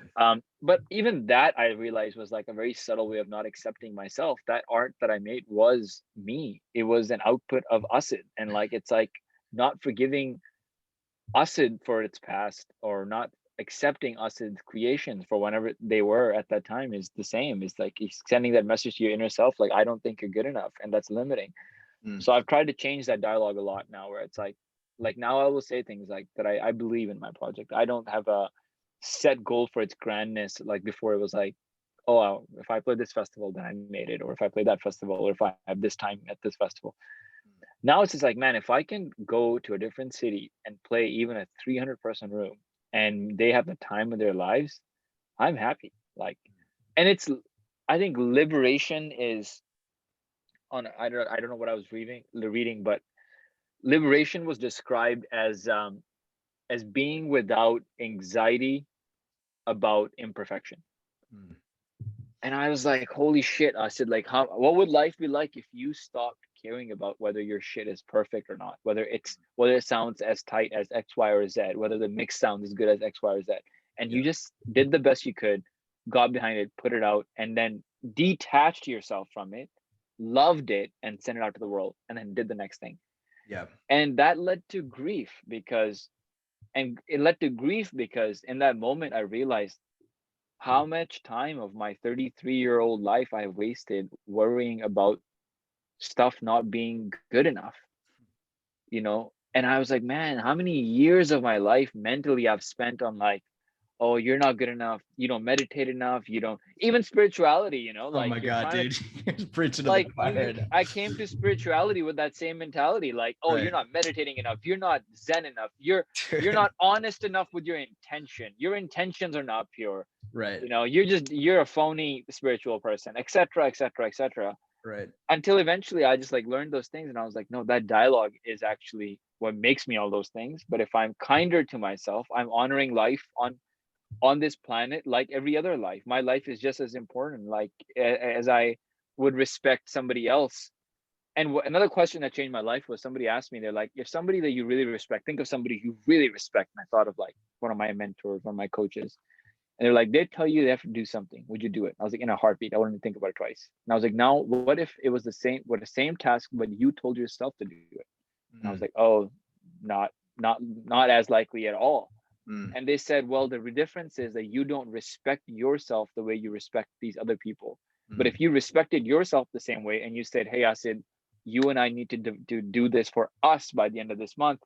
But even that I realized was like a very subtle way of not accepting myself. That art that I made was me. It was an output of Acid, and like it's like not forgiving Acid for its past or not accepting Acid's creations for whenever they were at that time is the same. It's like sending that message to your inner self, like I don't think you're good enough, and that's limiting. So I've tried to change that dialogue a lot now, where it's like now I will say things like that. I believe in my project. I don't have a set goal for its grandness. Like before, it was like, oh, if I play this festival, then I made it, or if I play that festival, or if I have this time at this festival. Now it's just like, man, if I can go to a different city and play even a 300-person room and they have the time of their lives, I'm happy. Like, and I think liberation is I don't know what I was reading, but liberation was described as being without anxiety about imperfection. And I was like, holy shit. I said, like, what would life be like if you stopped caring about whether your shit is perfect or not, whether it sounds as tight as X, Y, or Z, whether the mix sounds as good as X, Y, or Z, and you just did the best you could, got behind it, put it out, and then detached yourself from it, loved it, and sent it out to the world, and then did the next thing. Yeah. And that led to grief because in that moment I realized how much time of my 33-year-old life I wasted worrying about stuff not being good enough, and I was like, man, how many years of my life mentally I've spent on like, oh, you're not good enough, you don't meditate enough, you don't even spirituality, Oh my God, dude. Preaching like to the I came to spirituality with that same mentality, like, oh, you're not meditating enough, you're not zen enough, you're not honest enough with your intentions are not pure, right, you're a phony spiritual person, etc., etc., etc. Right. Until eventually I just like learned those things, and I was like, no, that dialogue is actually what makes me all those things. But if I'm kinder to myself, I'm honoring life on this planet like every other life. My life is just as important, like as I would respect somebody else. And another question that changed my life was somebody asked me, they're like, if somebody that you really respect, think of somebody you really respect. And I thought of like one of my mentors, one of my coaches, and they're like, they tell you they have to do something, would you do it? I was like, in a heartbeat. I wouldn't even think about it twice. And I was like, now what if it was the same task, but you told yourself to do it? And I was like, oh, not as likely at all. And they said, well, the difference is that you don't respect yourself the way you respect these other people. But if you respected yourself the same way and you said, hey, I said, you and I need to do this for us by the end of this month,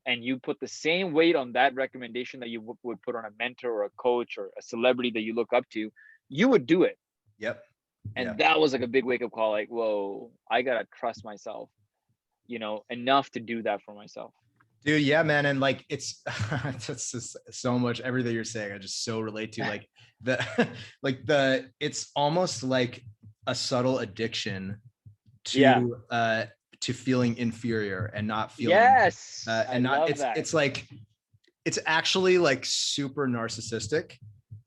and you put the same weight on that recommendation that you would put on a mentor or a coach or a celebrity that you look up to, you would do it. Yep. And that was like a big wake up call, like, whoa, I gotta trust myself, enough to do that for myself. Dude, yeah, man. And like it's that's just so much everything you're saying. I just so relate to like the it's almost like a subtle addiction Yeah. to feeling inferior and not feeling Yes. I and not love that. it's like it's actually like super narcissistic Yeah.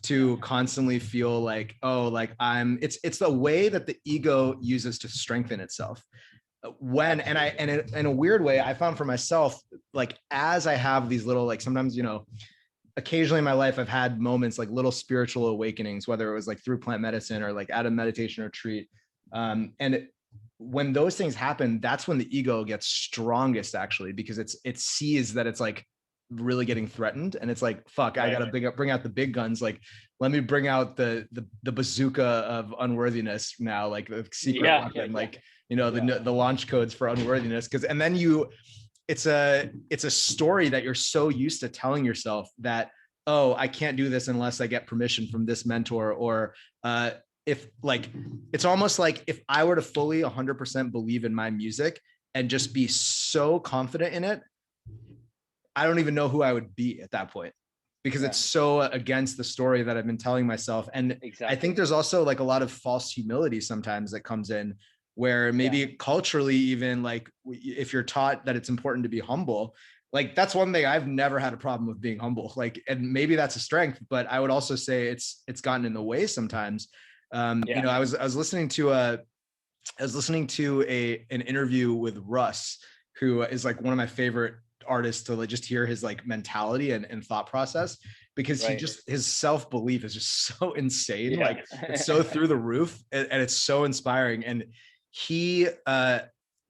to constantly feel like, oh, like it's the way that the ego uses to strengthen itself. When and I Absolutely. and in a weird way, I found for myself, like as I have these little, like sometimes, occasionally in my life I've had moments like little spiritual awakenings, whether it was like through plant medicine or like at a meditation retreat. When those things happen, that's when the ego gets strongest, actually, because it sees that it's like really getting threatened, and it's like, fuck, I Right. gotta bring out the big guns. Like, let me bring out the bazooka of unworthiness now, like the secret Yeah. weapon, like Yeah. the launch codes for unworthiness. Because and then it's a story that you're so used to telling yourself that, oh, I can't do this unless I get permission from this mentor, or if like it's almost like if I were to fully 100% believe in my music and just be so confident in it, I don't even know who I would be at that point, because Yeah. it's so against the story that I've been telling myself. And I think Exactly. there's also like a lot of false humility sometimes that comes in, where Yeah. maybe culturally, even like if you're taught that it's important to be humble, like that's one thing I've never had a problem with, being humble. Like, and maybe that's a strength, but I would also say it's gotten in the way sometimes. Yeah. I was listening to an interview with Russ, who is like one of my favorite artists to like just hear his like mentality and thought process, because Right. his self-belief is just so insane. Yeah. Like it's so through the roof, and it's so inspiring. And he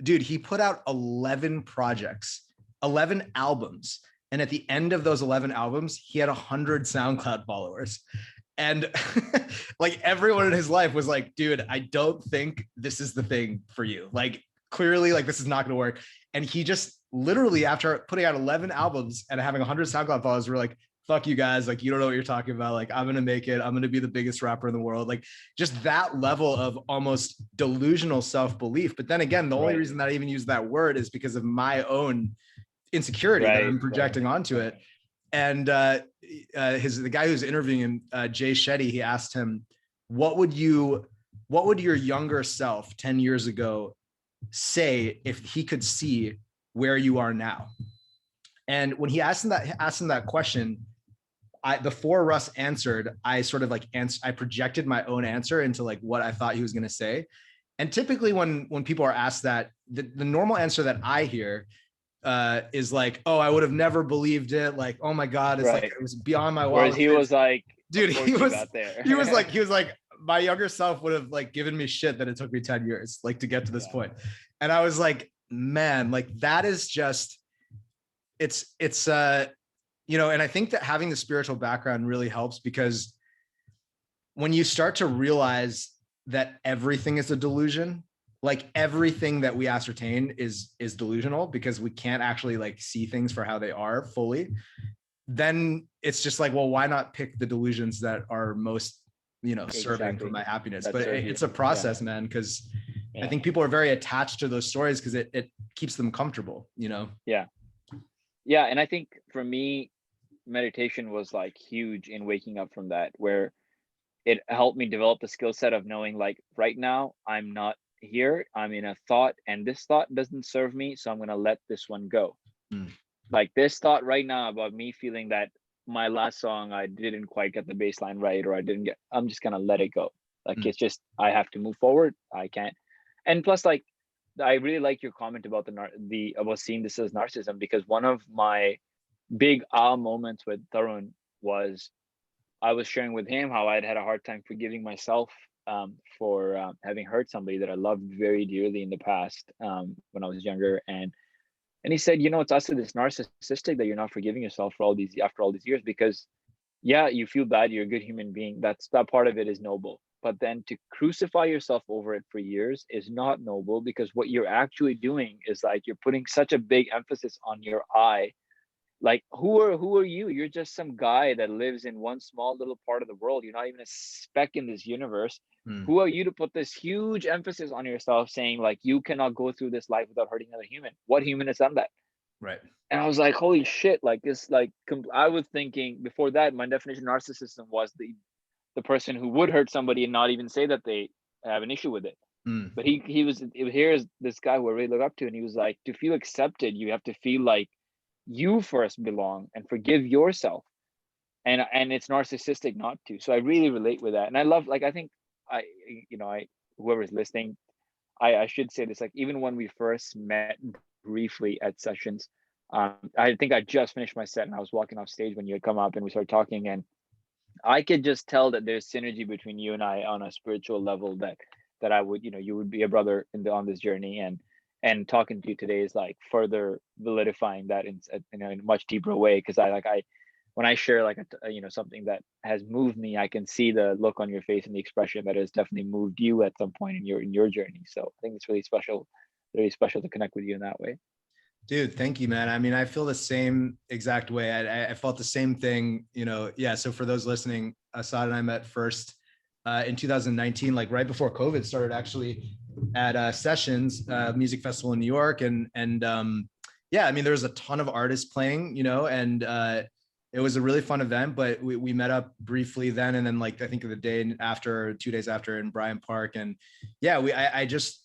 dude, he put out 11 projects, 11 albums. And at the end of those 11 albums, he had 100 SoundCloud followers. And like everyone in his life was like, dude, I don't think this is the thing for you. Like, clearly, like, this is not going to work. And he just literally, after putting out 11 albums and having 100 SoundCloud followers, were like, fuck you guys. Like, you don't know what you're talking about. Like, I'm going to make it. I'm going to be the biggest rapper in the world. Like, just that level of almost delusional self-belief. But then again, the only Right. reason that I even use that word is because of my own insecurity that Right. I'm projecting onto it. And the guy who's interviewing him, Jay Shetty, he asked him, what would your younger self 10 years ago say if he could see where you are now? And when he asked him that question, before Russ answered, I sort of like I projected my own answer into like what I thought he was going to say. And typically when people are asked that, the normal answer that I hear is like, oh, I would have never believed it. Like, oh my God, it's like, Right. it was beyond my Whereas wildest he dreams. was like, of Dude, course you got there. he was like, my younger self would have like given me shit that it took me 10 years, like, to get to this Yeah. point. And I was like, man, like that is just, it's and I think that having the spiritual background really helps, because when you start to realize that everything is a delusion, like everything that we ascertain is delusional, because we can't actually like see things for how they are fully, then it's just like, well, why not pick the delusions that are most serving for Exactly. my happiness? That But serve you. it's a process, man, because I Yeah. think people are very attached to those stories because it keeps them comfortable. Yeah. Yeah. And I think for me, meditation was like huge in waking up from that, where it helped me develop the skill set of knowing, like, right now I'm not here, I'm in a thought, and this thought doesn't serve me, so I'm going to let this one go. Mm. Like this thought right now about me feeling that my last song I didn't quite get the bass line right, or I'm just going to let it go. Like, Mm. it's just, I have to move forward, I can't. And plus, like, I really like your comment about the about seeing this as narcissism, because one of my big moments with Tarun was, I was sharing with him how I'd had a hard time forgiving myself for having hurt somebody that I loved very dearly in the past, when I was younger. And he said, it's also this narcissistic that you're not forgiving yourself for after all these years, because yeah, you feel bad, you're a good human being. That part of it is noble. But then to crucify yourself over it for years is not noble, because what you're actually doing is like you're putting such a big emphasis on your I. Like, who are you? You're just some guy that lives in one small little part of the world. You're not even a speck in this universe. Mm. Who are you to put this huge emphasis on yourself, saying like you cannot go through this life without hurting another human? What human has done that? Right. And I was like, holy shit, like this, like I was thinking before that, my definition of narcissism was the person who would hurt somebody and not even say that they have an issue with it. Mm. But here's this guy who I really look up to, and he was like, to feel accepted, you have to feel like you first belong and forgive yourself. And it's narcissistic not to. So I really relate with that. And I love, like, I think I, I whoever's listening, I should say this, like, even when we first met briefly at sessions, I think I just finished my set and I was walking off stage when you had come up and we started talking, and I could just tell that there's synergy between you and I on a spiritual level, that I would, you would be a brother on this journey, and talking to you today is like further validifying that in a much deeper way, because I when I share like something that has moved me, I can see the look on your face and the expression that has definitely moved you at some point in your journey. So I think it's really special to connect with you in that way. Dude, thank you, man. I mean, I feel the same exact way. I felt the same thing, Yeah. So for those listening, Assad and I met first in 2019, like right before COVID started, actually, at Sessions Music Festival in New York, and yeah, I mean, there was a ton of artists playing, and it was a really fun event. But we met up briefly then, and then like I think the day after, 2 days after, in Bryant Park, and yeah,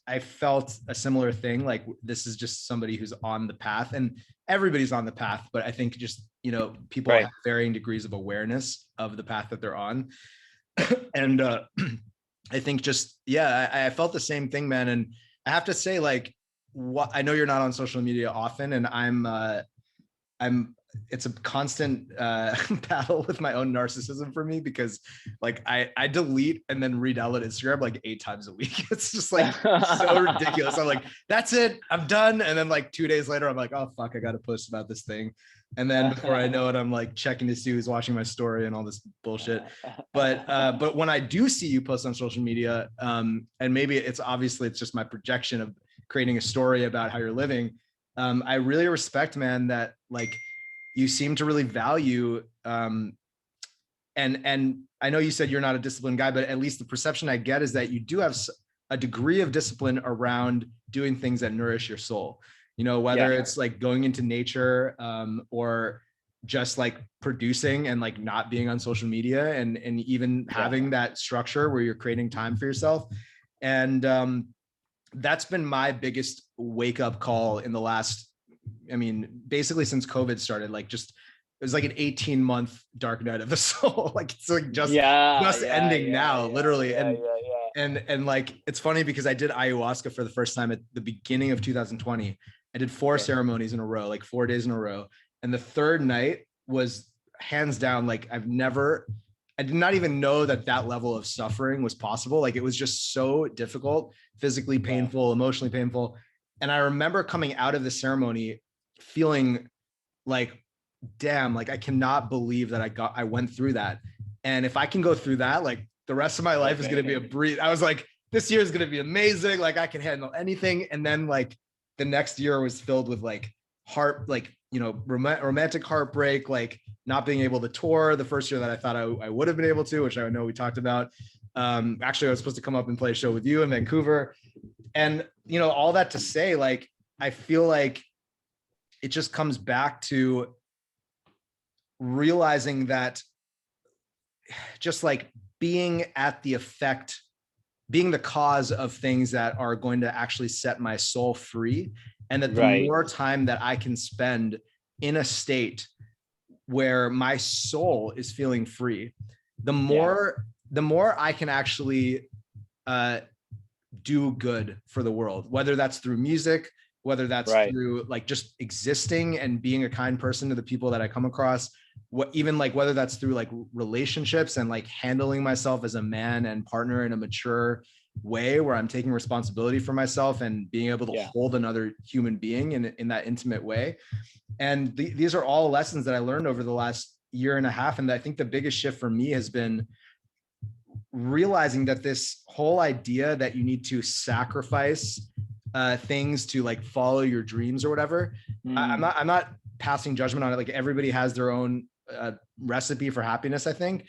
I felt a similar thing. Like, this is just somebody who's on the path, and everybody's on the path, but I think just people Right. have varying degrees of awareness of the path that they're on. And I think just, yeah, I felt the same thing, man. And I have to say, like, what, I know you're not on social media often, and I'm it's a constant battle with my own narcissism for me, because like I delete and then re-download Instagram like 8 times a week. It's just like so ridiculous. I'm like, that's it, I'm done. And then like 2 days later, I'm like, oh fuck, I gotta post about this thing. And then before I know it, I'm like checking to see who's watching my story and all this bullshit. But when I do see you post on social media, and maybe it's just my projection of creating a story about how you're living, I really respect, man, that like you seem to really value, and I know you said you're not a disciplined guy, but at least the perception I get is that you do have a degree of discipline around doing things that nourish your soul, whether it's like going into nature, or just like producing and like not being on social media, and even having that structure where you're creating time for yourself. And that's been my biggest wake up call in the last, I mean, basically since COVID started. Like, just, it was like an 18-month dark night of the soul. Like, it's like just ending now, literally. And like, it's funny because I did ayahuasca for the first time at the beginning of 2020. I did 4 ceremonies in a row, like 4 days in a row. And the third night was hands down, like, I did not even know that level of suffering was possible. Like, it was just so difficult, physically painful, emotionally painful. And I remember coming out of the ceremony feeling like, damn, like I cannot believe that I went through that. And if I can go through that, like the rest of my life is going to be a breeze. I was like, this year is going to be amazing. Like, I can handle anything. And then like the next year was filled with like romantic heartbreak, like not being able to tour the first year that I thought I would have been able to, which I know we talked about. Actually, I was supposed to come up and play a show with you in Vancouver. And, all that to say, like, I feel like it just comes back to realizing that just like being at the effect, being the cause of things that are going to actually set my soul free. And that the more time that I can spend in a state where my soul is feeling free, the more I can actually do good for the world, whether that's through music, whether that's through like just existing and being a kind person to the people that I come across, even like whether that's through like relationships and like handling myself as a man and partner in a mature way where I'm taking responsibility for myself and being able to hold another human being in that intimate way. And these are all lessons that I learned over the last year and a half. And I think the biggest shift for me has been realizing that this whole idea that you need to sacrifice things to like follow your dreams or whatever, I'm not passing judgment on it. Like, everybody has their own recipe for happiness, I think.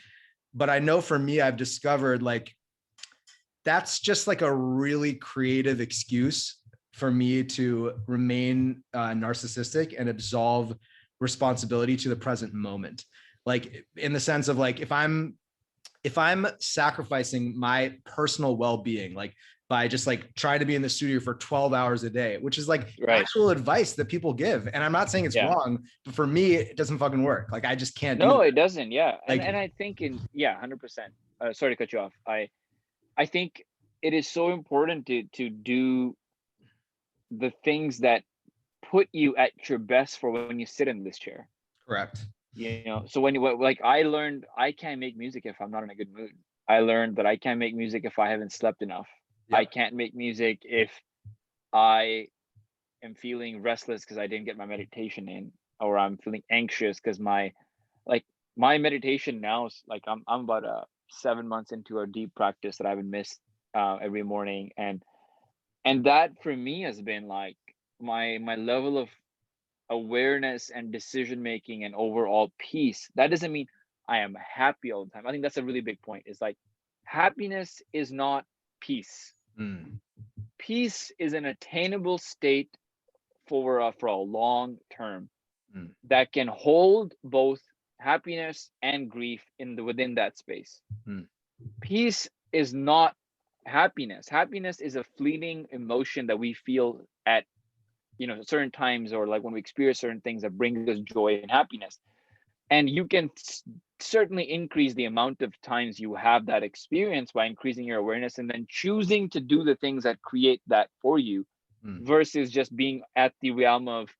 But I know for me, I've discovered like that's just like a really creative excuse for me to remain narcissistic and absolve responsibility to the present moment. Like in the sense of like, if I'm sacrificing my personal well-being, like by just like trying to be in the studio for 12 hours a day, which is like Right. actual advice that people give. And I'm not saying it's wrong, but for me, it doesn't fucking work. Like I just can't do No, that. it doesn't. Yeah. Like, And I think 100%. Sorry to cut you off. I think it is so important to do the things that put you at your best for when you sit in this chair. correct. You know, so when you like, I learned I can't make music if I'm not in a good mood. I learned that I can't make music if I haven't slept enough. I Yep. can't make music if I am feeling restless because I didn't get my meditation in, or I'm feeling anxious because my meditation now is like, I'm about 7 months into a deep practice that I haven't missed every morning, and that for me has been like my level of awareness and decision making and overall peace. That doesn't mean I am happy all the time. I think that's a really big point. Is like, happiness is not peace. Mm. Peace is an attainable state for a long term Mm. that can hold both happiness and grief within that space. Mm. Peace is not happiness. Happiness is a fleeting emotion that we feel at certain times, or like when we experience certain things that bring us joy and happiness. And you can certainly increase the amount of times you have that experience by increasing your awareness and then choosing to do the things that create that for you, Mm. versus just being at the realm of,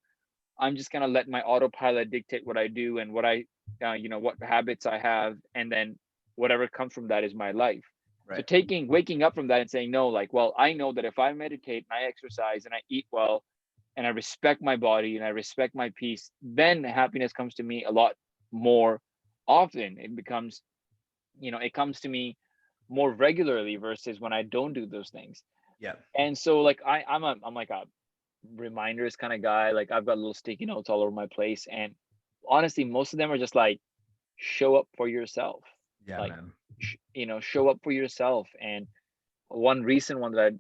I'm just going to let my autopilot dictate what I do and what I what habits I have, and then whatever comes from that is my life. So Right. waking up from that and saying, no, like, well, I know that if I meditate and I exercise and I eat well and I respect my body and I respect my peace, then happiness comes to me a lot more often. It comes to me more regularly versus when I don't do those things. Yeah. And so like I'm like a reminders kind of guy. Like, I've got little sticky notes all over my place, and honestly, most of them are just like, show up for yourself. Yeah, Like, man. show up for yourself. And one recent one that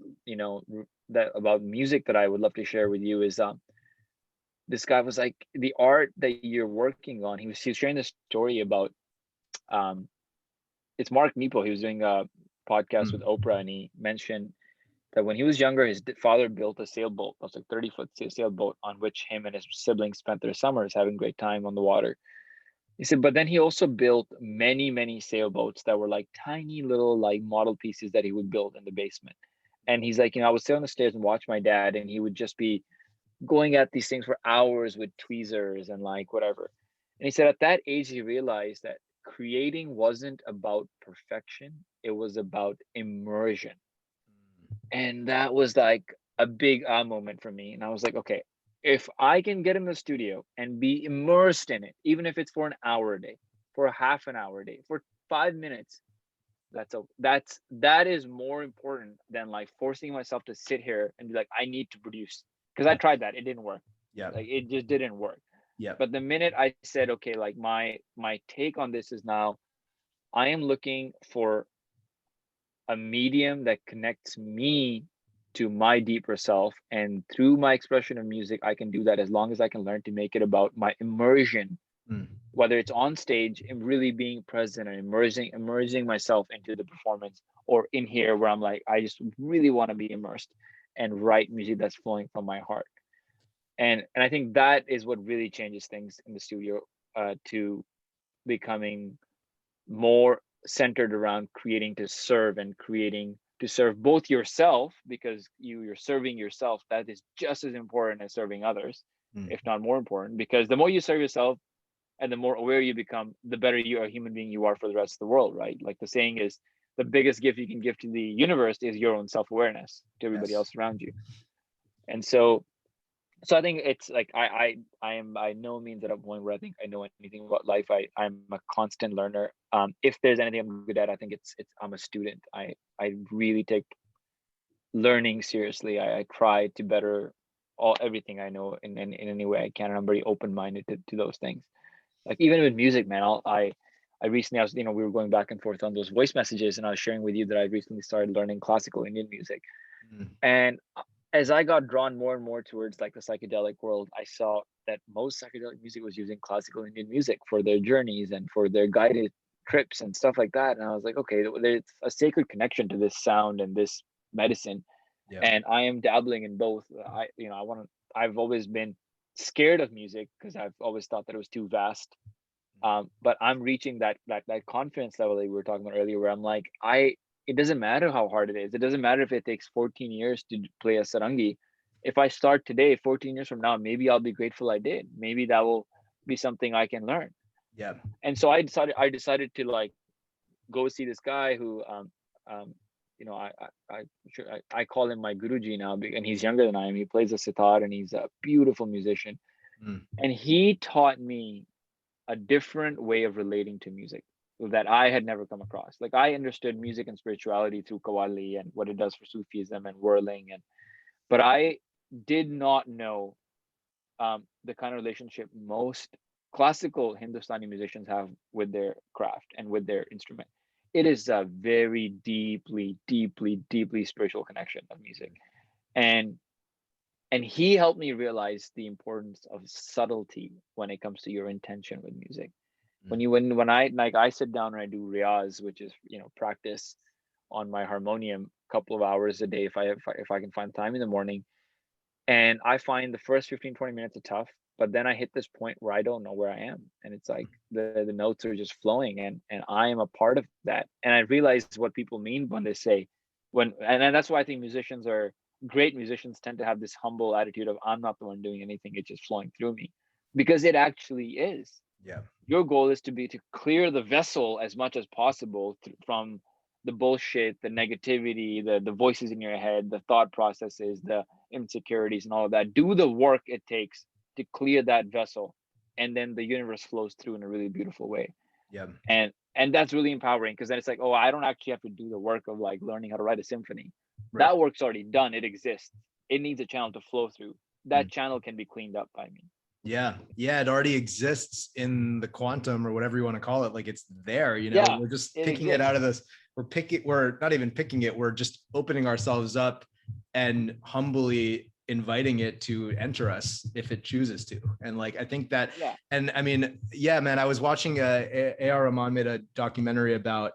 that about music that I would love to share with you is this guy was like, the art that you're working on. He was sharing this story about um it's Mark Nepo. He was doing a podcast with Mm. Oprah, and he mentioned that when he was younger, his father built a sailboat. It was like 30-foot sailboat on which him and his siblings spent their summers having great time on the water. He said, but then he also built many, many sailboats that were like tiny little like model pieces that he would build in the basement. And he's like, I would sit on the stairs and watch my dad, and he would just be going at these things for hours with tweezers and like whatever. And he said at that age, he realized that creating wasn't about perfection, it was about immersion. And that was like a big moment for me. And I was like, okay, if I can get in the studio and be immersed in it, even if it's for an hour a day, for a half an hour a day, for 5 minutes, that is more important than like forcing myself to sit here and be like, I need to produce. Because I tried that, it didn't work. Yeah. Like, it just didn't work. Yeah. But the minute I said, okay, like my take on this is now, I am looking for a medium that connects me to my deeper self, and through my expression of music, I can do that as long as I can learn to make it about my immersion, Mm. whether it's on stage and really being present and immersing myself into the performance, or in here where I'm like, I just really want to be immersed and write music that's flowing from my heart. And I think that is what really changes things in the studio, to becoming more centered around creating to serve, and creating to serve both yourself, because you're serving yourself. That is just as important as serving others, Mm. if not more important, because the more you serve yourself and the more aware you become, the better you are a human being you are for the rest of the world, right? Like the saying is, the biggest gift you can give to the universe is your own self-awareness to everybody Yes. else around you. And so I think it's like, I am by no means at a point where I think I know anything about life. I'm a constant learner. If there's anything I'm good at, I think it's I'm a student. I really take learning seriously. I try to better everything I know in any way I can, and I'm very open minded to those things. Like, even with music, man, I recently, we were going back and forth on those voice messages, and I was sharing with you that I recently started learning classical Indian music. Mm. And as I got drawn more and more towards like the psychedelic world, I saw that most psychedelic music was using classical Indian music for their journeys and for their guided trips and stuff like that. And I was like, okay, there's a sacred connection to this sound and this medicine. Yeah. And I am dabbling in both. I want to. I've always been scared of music because I've always thought that it was too vast. But I'm reaching that confidence level that we were talking about earlier, where I'm like, it doesn't matter how hard it is. It doesn't matter if it takes 14 years to play a sarangi. If I start today, 14 years from now, maybe I'll be grateful I did. Maybe that will be something I can learn. Yeah. And so I decided to like go see this guy who um I call him my guruji now, and he's younger than I am. He plays the sitar and he's a beautiful musician. Mm. And he taught me a different way of relating to music that I had never come across. Like I understood music and spirituality through Qawwali and what it does for Sufism and whirling, but I did not know the kind of relationship most classical Hindustani musicians have with their craft and with their instrument. It is a very deeply, deeply, deeply spiritual connection of music. And he helped me realize the importance of subtlety when it comes to your intention with music. Mm. When I sit down and I do riyaz, which is practice on my harmonium a couple of hours a day if I can find time in the morning, and I find the first 15-20 minutes are tough, but then I hit this point where I don't know where I am, and it's like the notes are just flowing, and I am a part of that, and I realize what people mean when they say and that's why I think great musicians tend to have this humble attitude of I'm not the one doing anything, it's just flowing through me, because it actually is. Yeah. Your goal is to clear the vessel as much as possible from the bullshit, the negativity, the voices in your head, the thought processes, the insecurities and all of that. Do the work it takes to clear that vessel, and then the universe flows through in a really beautiful way. Yeah. And that's really empowering, because then it's like, oh, I don't actually have to do the work of like learning how to write a symphony. Right. That work's already done. It exists. It needs a channel to flow through. That Mm. channel can be cleaned up by me. Yeah. Yeah. It already exists in the quantum or whatever you want to call it. Like it's there, Yeah, we're just it picking it out of exists. this. We're not even picking it. We're just opening ourselves up and humbly inviting it to enter us if it chooses to. And like, I think that, Yeah. and I mean, yeah, man, I was watching A.R. Rahman made a documentary about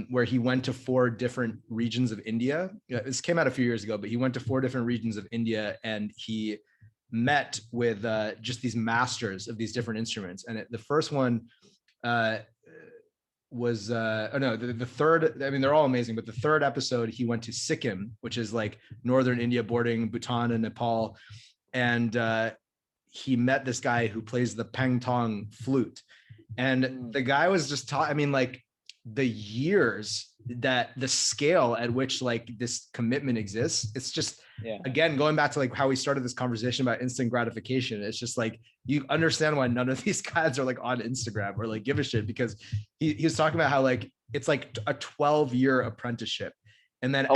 where he went to 4 different regions of India. This came out a few years ago, but he went to 4 different regions of India and he met with just these masters of these different instruments. And the first one was the third, I mean, they're all amazing, but the third episode, he went to Sikkim, which is like northern India bordering Bhutan and Nepal. And he met this guy who plays the pangtong flute. And the guy was just I mean, like the years that the scale at which like this commitment exists, it's just, again, going back to like how we started this conversation about instant gratification, it's just like, you understand why none of these guys are like on Instagram or like give a shit, because he was talking about how like, it's like a 12-year apprenticeship. And then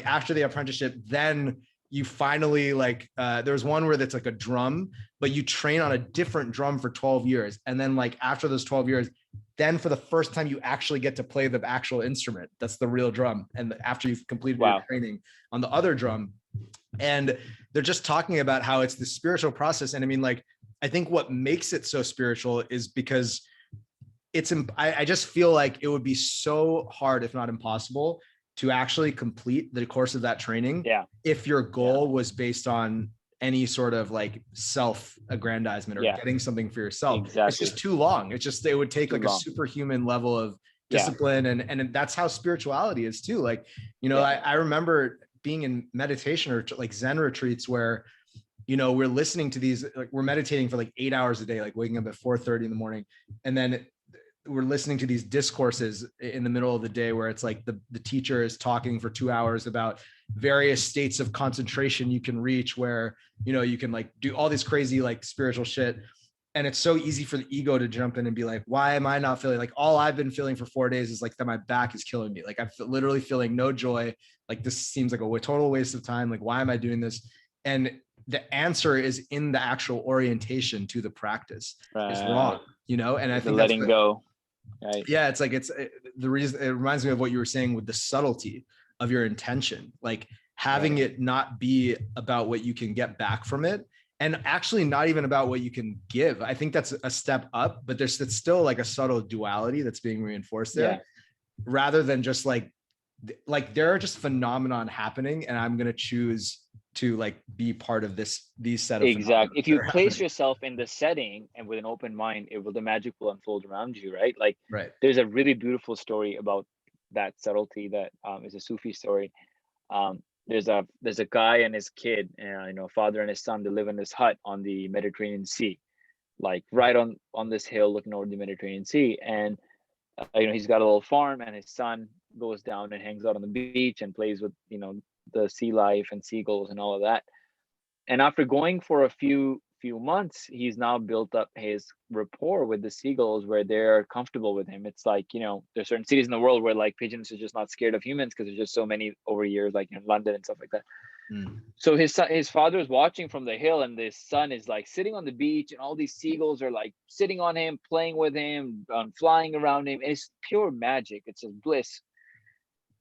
after the apprenticeship, then you finally like, there's one where that's like a drum, but you train on a different drum for 12 years. And then like after those 12 years, then for the first time, you actually get to play the actual instrument. That's the real drum. And after you've completed your training on the other drum, and they're just talking about how it's the spiritual process. And I mean, like, I think what makes it so spiritual is because I just feel like it would be so hard, if not impossible, to actually complete the course of that training. Yeah. If your goal was based on any sort of like self-aggrandizement or getting something for yourself. Exactly. It's just too long. It's just, it would take like a superhuman level of discipline. And that's how spirituality is too. Like, I remember being in meditation or like Zen retreats where, we're listening to these, like we're meditating for like 8 hours a day, like waking up at 4:30 in the morning. And then we're listening to these discourses in the middle of the day where it's like the teacher is talking for 2 hours about various states of concentration you can reach where, you can like do all this crazy, like spiritual shit. And it's so easy for the ego to jump in and be like, why am I not feeling like all I've been feeling for 4 days is like that my back is killing me. Like I'm literally feeling no joy. Like this seems like a total waste of time. Like, why am I doing this? And the answer is in the actual orientation to the practice is wrong, and I think letting go. Right. Yeah. It's the reason. It reminds me of what you were saying with the subtlety of your intention. Like having it not be about what you can get back from it, and actually not even about what you can give. I think that's a step up, but it's still like a subtle duality that's being reinforced there, rather than just like there are just phenomenon happening, and I'm going to choose to like be part of these set of phenomena. Exactly. If you place yourself in the setting and with an open mind, the magic will unfold around you, right? Like, right. There's a really beautiful story about that subtlety that is a Sufi story. There's a guy and his kid, and father and his son. They live in this hut on the Mediterranean Sea, like right on this hill looking over the Mediterranean Sea. And he's got a little farm, and his son goes down and hangs out on the beach and plays with the sea life and seagulls and all of that. And after going for a few months, he's now built up his rapport with the seagulls, where they're comfortable with him. It's like, there's certain cities in the world where like pigeons are just not scared of humans because there's just so many over years, like in London and stuff like that. So his father is watching from the hill, and his son is like sitting on the beach, and all these seagulls are like sitting on him, playing with him, flying around him. And it's pure magic. It's just bliss.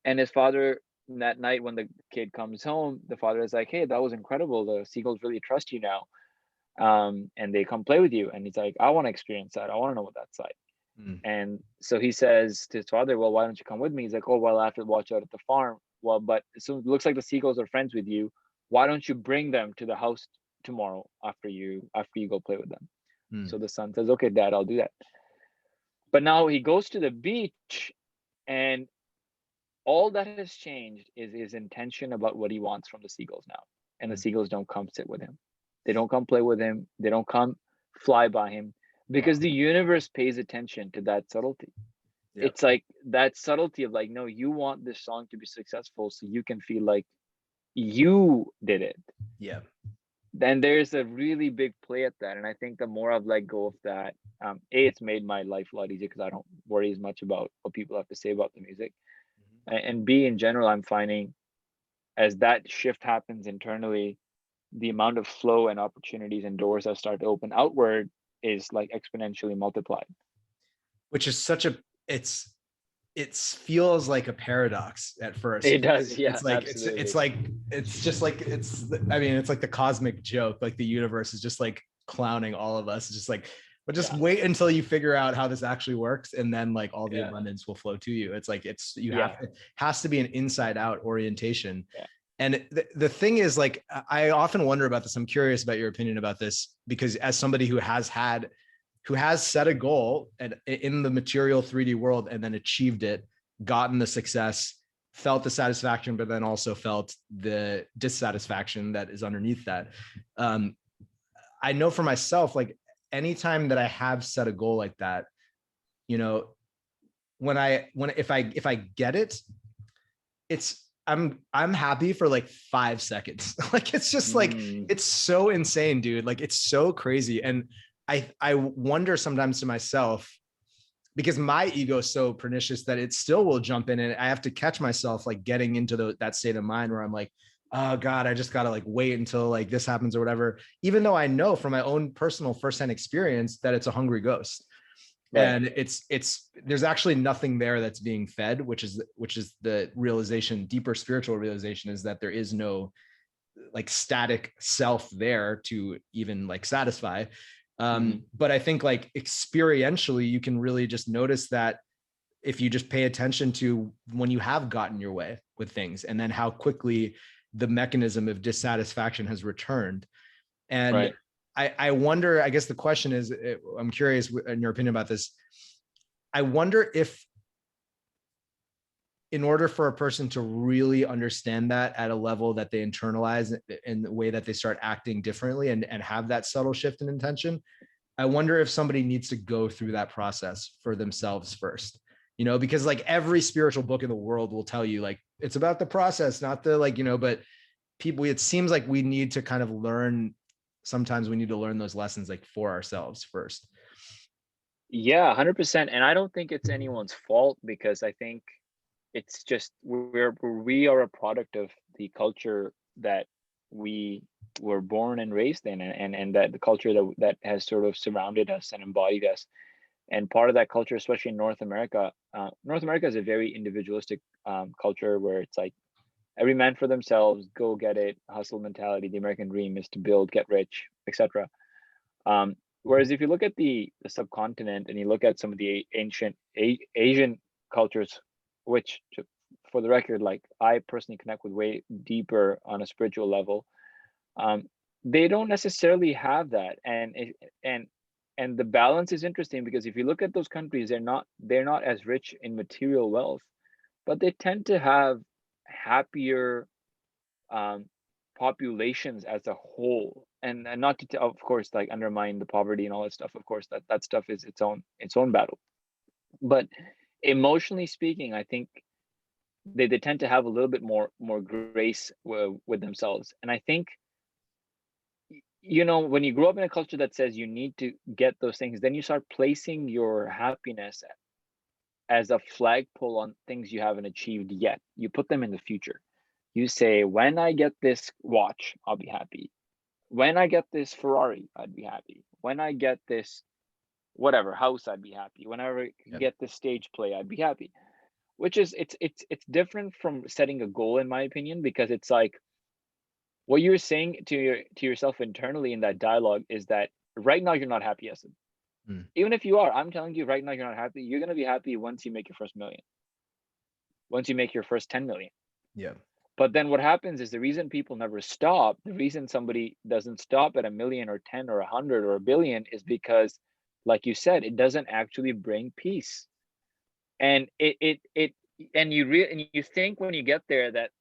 And his father, that night when the kid comes home, the father is like, "Hey, that was incredible. The seagulls really trust you now, and they come play with you." And he's like, "I want to experience that. I want to know what that's like." And so he says to his father, "Well, why don't you come with me?" He's like, "Oh, well, I have to watch out at the farm." "Well, but so it looks like the seagulls are friends with you. Why don't you bring them to the house tomorrow after you go play with them?" So the son says, "Okay, Dad, I'll do that." But now he goes to the beach, and all that has changed is his intention about what he wants from the seagulls now. And the seagulls don't come sit with him. They don't come play with him. They don't come fly by him, because the universe pays attention to that subtlety. It's like that subtlety of like, no, you want this song to be successful so you can feel like you did it. Then there's a really big play at that. And I think the more I've let go of that, it's made my life a lot easier because I don't worry as much about what people have to say about the music. And B, in general, I'm finding as that shift happens internally, the amount of flow and opportunities and doors that start to open outward is like exponentially multiplied. Which is it feels like a paradox at first. It does, yeah. It's like it's like the cosmic joke, like the universe is just like clowning all of us. It's just like, but just wait until you figure out how this actually works, and then like all the abundance will flow to you. It's like it has to be an inside out orientation. And the thing is, like, I often wonder about this. I'm curious about your opinion about this, because as somebody who has set a goal in the material 3D world and then achieved it, gotten the success, felt the satisfaction, but then also felt the dissatisfaction that is underneath that. I know for myself, like anytime that I have set a goal like that, if I get it, I'm happy for like 5 seconds. Like, it's just like, it's so insane, dude. Like, it's so crazy. And I wonder sometimes to myself, because my ego is so pernicious that it still will jump in, and I have to catch myself like getting into that state of mind where I'm like, oh God, I just got to like wait until like this happens or whatever, even though I know from my own personal firsthand experience that it's a hungry ghost. Right. And there's actually nothing there that's being fed, which is the realization, deeper spiritual realization, is that there is no like static self there to even like satisfy. But I think like experientially, you can really just notice that if you just pay attention to when you have gotten your way with things, and then how quickly the mechanism of dissatisfaction has returned. And I wonder, I guess the question is, I'm curious in your opinion about this. I wonder if, in order for a person to really understand that at a level that they internalize in the way that they start acting differently and have that subtle shift in intention, I wonder if somebody needs to go through that process for themselves first, because like every spiritual book in the world will tell you like, it's about the process, not the like, but people, it seems like we need to kind of sometimes we need to learn those lessons like for ourselves first. Yeah, 100%. And I don't think it's anyone's fault, because I think it's just we are a product of the culture that we were born and raised in, and that the culture that has sort of surrounded us and embodied us. And part of that culture, especially in North America is a very individualistic culture, where it's like Every man for themselves, go get it, hustle mentality. The American dream is to build, get rich, etc. Whereas if you look at the subcontinent and you look at some of the ancient Asian cultures, which, for the record, like I personally connect with way deeper on a spiritual level, um, they don't necessarily have that, and the balance is interesting because if you look at those countries, they're not as rich in material wealth, but they tend to have happier um, populations as a whole, and not to of course like undermine the poverty and all that stuff. Of course, that stuff is its own battle. But emotionally speaking, I think they tend to have a little bit more grace with themselves. And I think, when you grow up in a culture that says you need to get those things, then you start placing your happiness as a flagpole on things you haven't achieved yet. You put them in the future. You say, when I get this watch, I'll be happy. When I get this Ferrari, I'd be happy. When I get this whatever house, I'd be happy. Whenever I Yeah. get this stage play, I'd be happy. Which is, it's different from setting a goal, in my opinion, because it's like what you're saying to yourself internally in that dialogue is that right now you're not happy, yes. Mm. Even if you are, I'm telling you right now you're not happy. You're gonna be happy once you make your first million, once you make your first 10 million. Yeah. But then what happens is the reason people never stop, the reason somebody doesn't stop at a million or 10 or 100 or a billion is because, like you said, it doesn't actually bring peace. And and you think when you get there that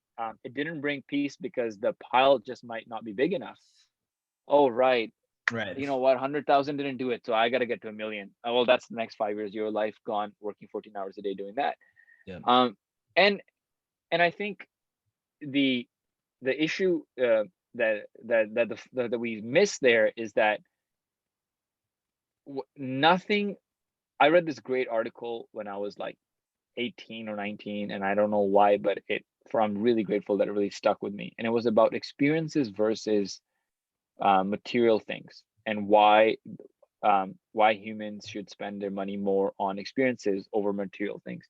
it didn't bring peace because the pile just might not be big enough. Oh, right. Right. You know what? 100,000 didn't do it, so I got to get to a million. Well, that's the next 5 years. Your life gone working 14 hours a day doing that. Yeah. Um, and and I think the the issue that we miss there is that nothing. I read this great article when I was like 18 or 19, and I don't know why, but I'm really grateful that it really stuck with me. And it was about experiences versus material things, and why humans should spend their money more on experiences over material things.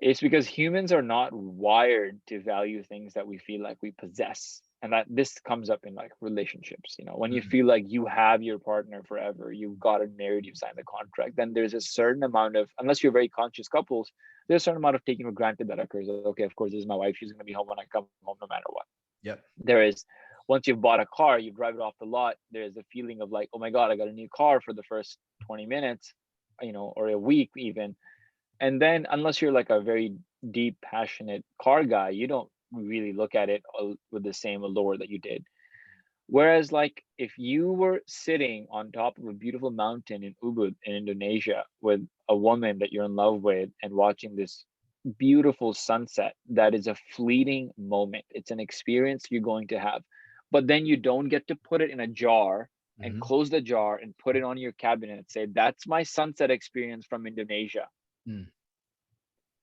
It's because humans are not wired to value things that we feel like we possess. And that this comes up in like relationships, when you Mm. feel like you have your partner forever, you've gotten married, you've signed the contract, then there's a certain amount of, unless you're very conscious couples, there's a certain amount of taking for granted that occurs. Okay, of course, this is my wife. She's going to be home when I come home no matter what. Yep. There is, once you've bought a car, you drive it off the lot, there's a feeling of like, oh my God, I got a new car for the first 20 minutes, or a week even. And then unless you're like a very deep, passionate car guy, you don't really look at it with the same allure that you did. Whereas like if you were sitting on top of a beautiful mountain in Ubud in Indonesia with a woman that you're in love with and watching this beautiful sunset, that is a fleeting moment. It's an experience you're going to have. But then you don't get to put it in a jar and Mm-hmm. close the jar and put it on your cabinet and say, that's my sunset experience from Indonesia. Mm.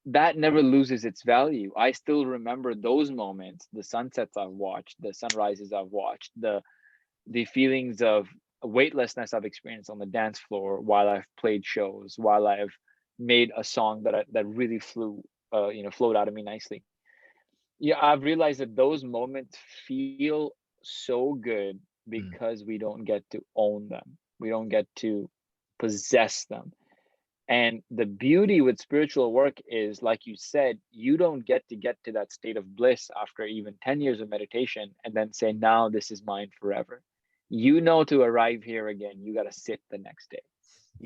That never loses its value. I still remember those moments, the sunsets I've watched, the sunrises I've watched, the feelings of weightlessness I've experienced on the dance floor while I've played shows, while I've made a song that really flowed out of me nicely. Yeah, I've realized that those moments feel so good Mm. because we don't get to own them. We don't get to possess them. And the beauty with spiritual work is, like you said, you don't get to that state of bliss after even 10 years of meditation and then say, now this is mine forever. To arrive here again, you got to sit the next day.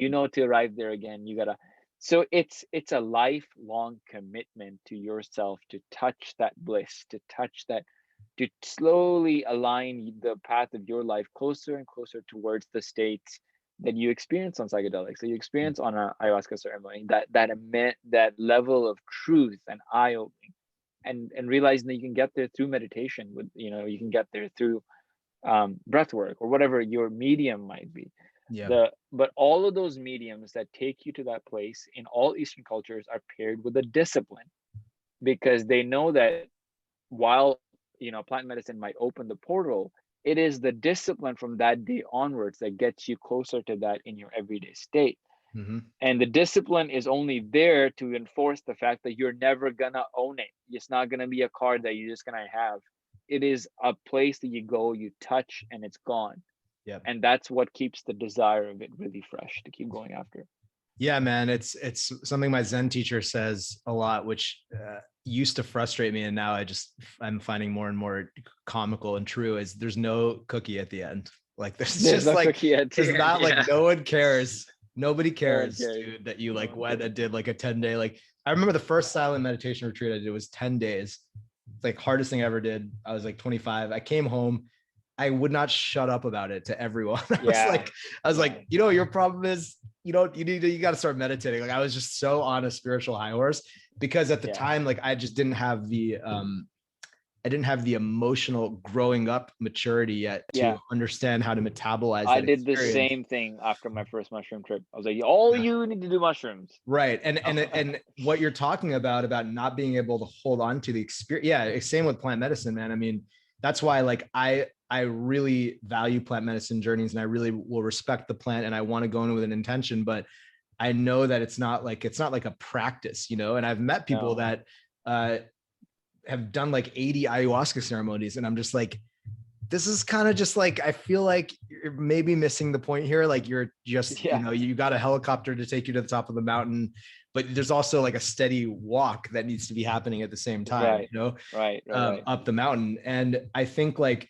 To arrive there again, you got to. So it's a lifelong commitment to yourself to touch that bliss, to touch that, to slowly align the path of your life closer and closer towards the states that you experience on psychedelics, that you Mm. experience on a ayahuasca ceremony, that level of truth and eye opening, and realizing that you can get there through meditation. You can get there through breath work or whatever your medium might be. Yeah. But all of those mediums that take you to that place in all Eastern cultures are paired with a discipline, because they know that while plant medicine might open the portal, it is the discipline from that day onwards that gets you closer to that in your everyday state. Mhm. And the discipline is only there to enforce the fact that you're never gonna own it. It's not gonna be a card that you're just gonna have. It is a place that you go, you touch, and it's gone. Yep. And that's what keeps the desire of it really fresh to keep going after. Yeah, man, it's something my Zen teacher says a lot, which used to frustrate me, and now I'm finding more and more comical and true. Is there's no cookie at the end. Like there's just no like cookie at the there's end, not like yeah. no one cares. Nobody No one cares, cares. dude, that you No like one went cares. and did like a 10-day. Like I remember the first silent meditation retreat I did was 10 days. It's like hardest thing I ever did. I was like 25. I came home. I would not shut up about it to everyone. Yeah. I was Yeah. like, your problem is, you got to start meditating. Like I was just so on a spiritual high horse because at the Yeah. time, like I just didn't have the emotional growing up maturity yet Yeah. to understand how to metabolize I that did the experience. same thing after my first mushroom trip. I was like, all Yeah. you need to do mushrooms. Right. And what you're talking about not being able to hold on to the experience. Yeah. Same with plant medicine, man. I mean, that's why like I really value plant medicine journeys and I really will respect the plant and I want to go in with an intention, but I know that it's not like a practice, and I've met people that have done like 80 ayahuasca ceremonies. And I'm just like, this is kind of just like, I feel like you're maybe missing the point here. Like you're just, you got a helicopter to take you to the top of the mountain, but there's also like a steady walk that needs to be happening at the same time, Right. up the mountain. And I think like,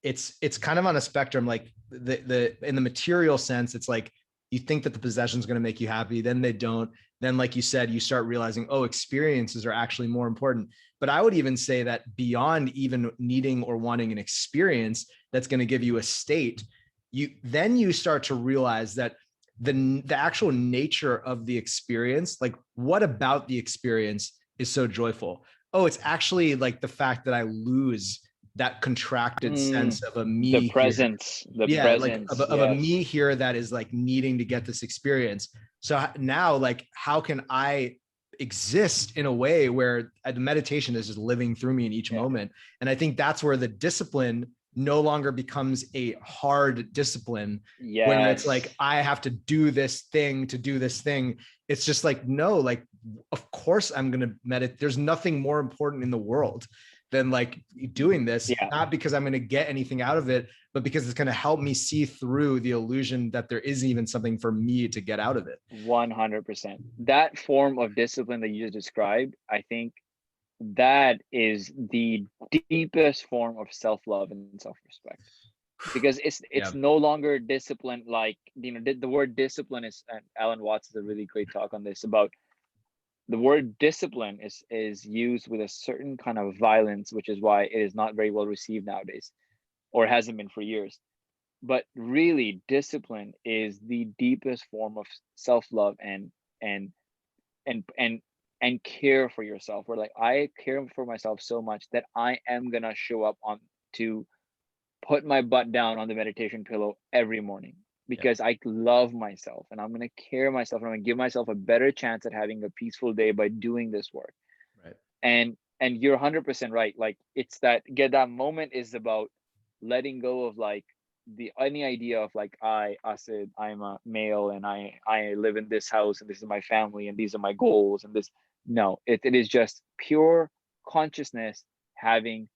it's kind of on a spectrum, like the in the material sense, it's like, you think that the possession is going to make you happy, then they don't. Then, like you said, you start realizing, oh, experiences are actually more important. But I would even say that beyond even needing or wanting an experience that's going to give you a state, you start to realize that the actual nature of the experience, like what about the experience is so joyful? Oh, it's actually like the fact that I lose that contracted sense of a me the presence here. Like of a yes. me here that is like needing to get this experience. So now, like, how can I exist in a way where the meditation is just living through me in each moment? And I think that's where the discipline no longer becomes a hard discipline, where it's like, I have to do this thing to do this thing. It's just like, no, like, of course I'm going to meditate. There's nothing more important in the world than like doing this, not because I'm going to get anything out of it, but because it's going to help me see through the illusion that there isn't even something for me to get out of it. 100%. That form of discipline that you just described, I think that is the deepest form of self-love and self-respect, because it's no longer discipline. Like, the word discipline is, and Alan Watts has a really great talk on this, about the word discipline is used with a certain kind of violence, which is why it is not very well received nowadays, or hasn't been for years. But really, discipline is the deepest form of self-love and care for yourself. Where like, I care for myself so much that I am gonna show up to put my butt down on the meditation pillow every morning, because I love myself and I'm going to care myself, and I'm going to give myself a better chance at having a peaceful day by doing this work. Right. And you're 100% right. Like, it's that moment is about letting go of like any idea of like, I'm a male and I live in this house and this is my family and these are my goals and this. No, it is just pure consciousness having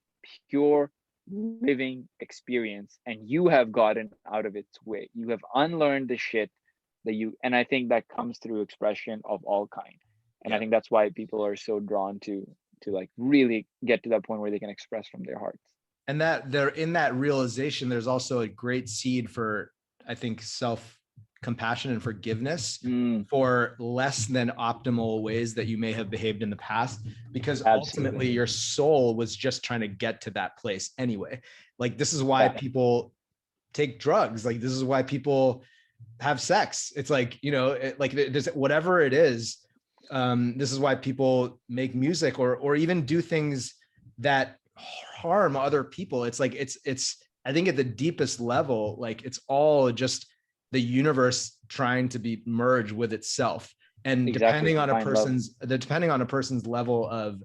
pure living experience, and you have gotten out of its way. You have unlearned the shit and I think that comes through expression of all kind. And I think that's why people are so drawn to like really get to that point where they can express from their hearts. And that they're in that realization, there's also a great seed for, I think, self-compassion and forgiveness for less than optimal ways that you may have behaved in the past, because ultimately your soul was just trying to get to that place anyway. Like, this is why people take drugs. Like, this is why people have sex. It's like, like there's whatever it is. This is why people make music or even do things that harm other people. It's like, it's I think at the deepest level, like, it's all just the universe trying to be merged with itself. And depending on a person's level of,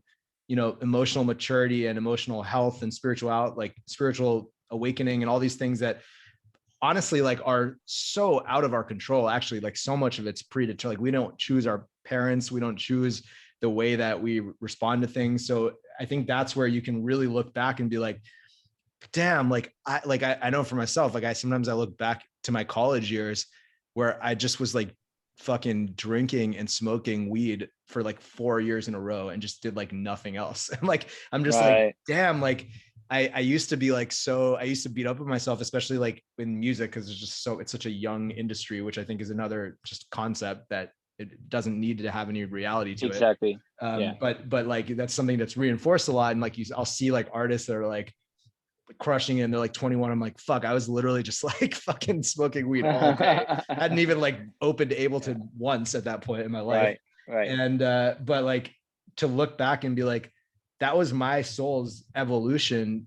emotional maturity and emotional health and spiritual awakening and all these things that honestly like are so out of our control. Actually, like so much of it's predetermined. Like we don't choose our parents, we don't choose the way that we respond to things. So I think that's where you can really look back and be like, damn, I know for myself, like sometimes I look back to my college years where I just was like fucking drinking and smoking weed for like 4 years in a row and just did like nothing else. And like, I'm just like, Right. damn, like I used to be like, so I used to beat up with myself, especially like in music, because it's such a young industry, which I think is another just concept that it doesn't need to have any reality to it. Exactly. Yeah. But like that's something that's reinforced a lot. And like I'll see like artists that are like crushing it and they're like 21. I'm like, fuck, I was literally just like fucking smoking weed all day. Hadn't even like opened Ableton once at that point in my life. Right. And but like to look back and be like, that was my soul's evolution.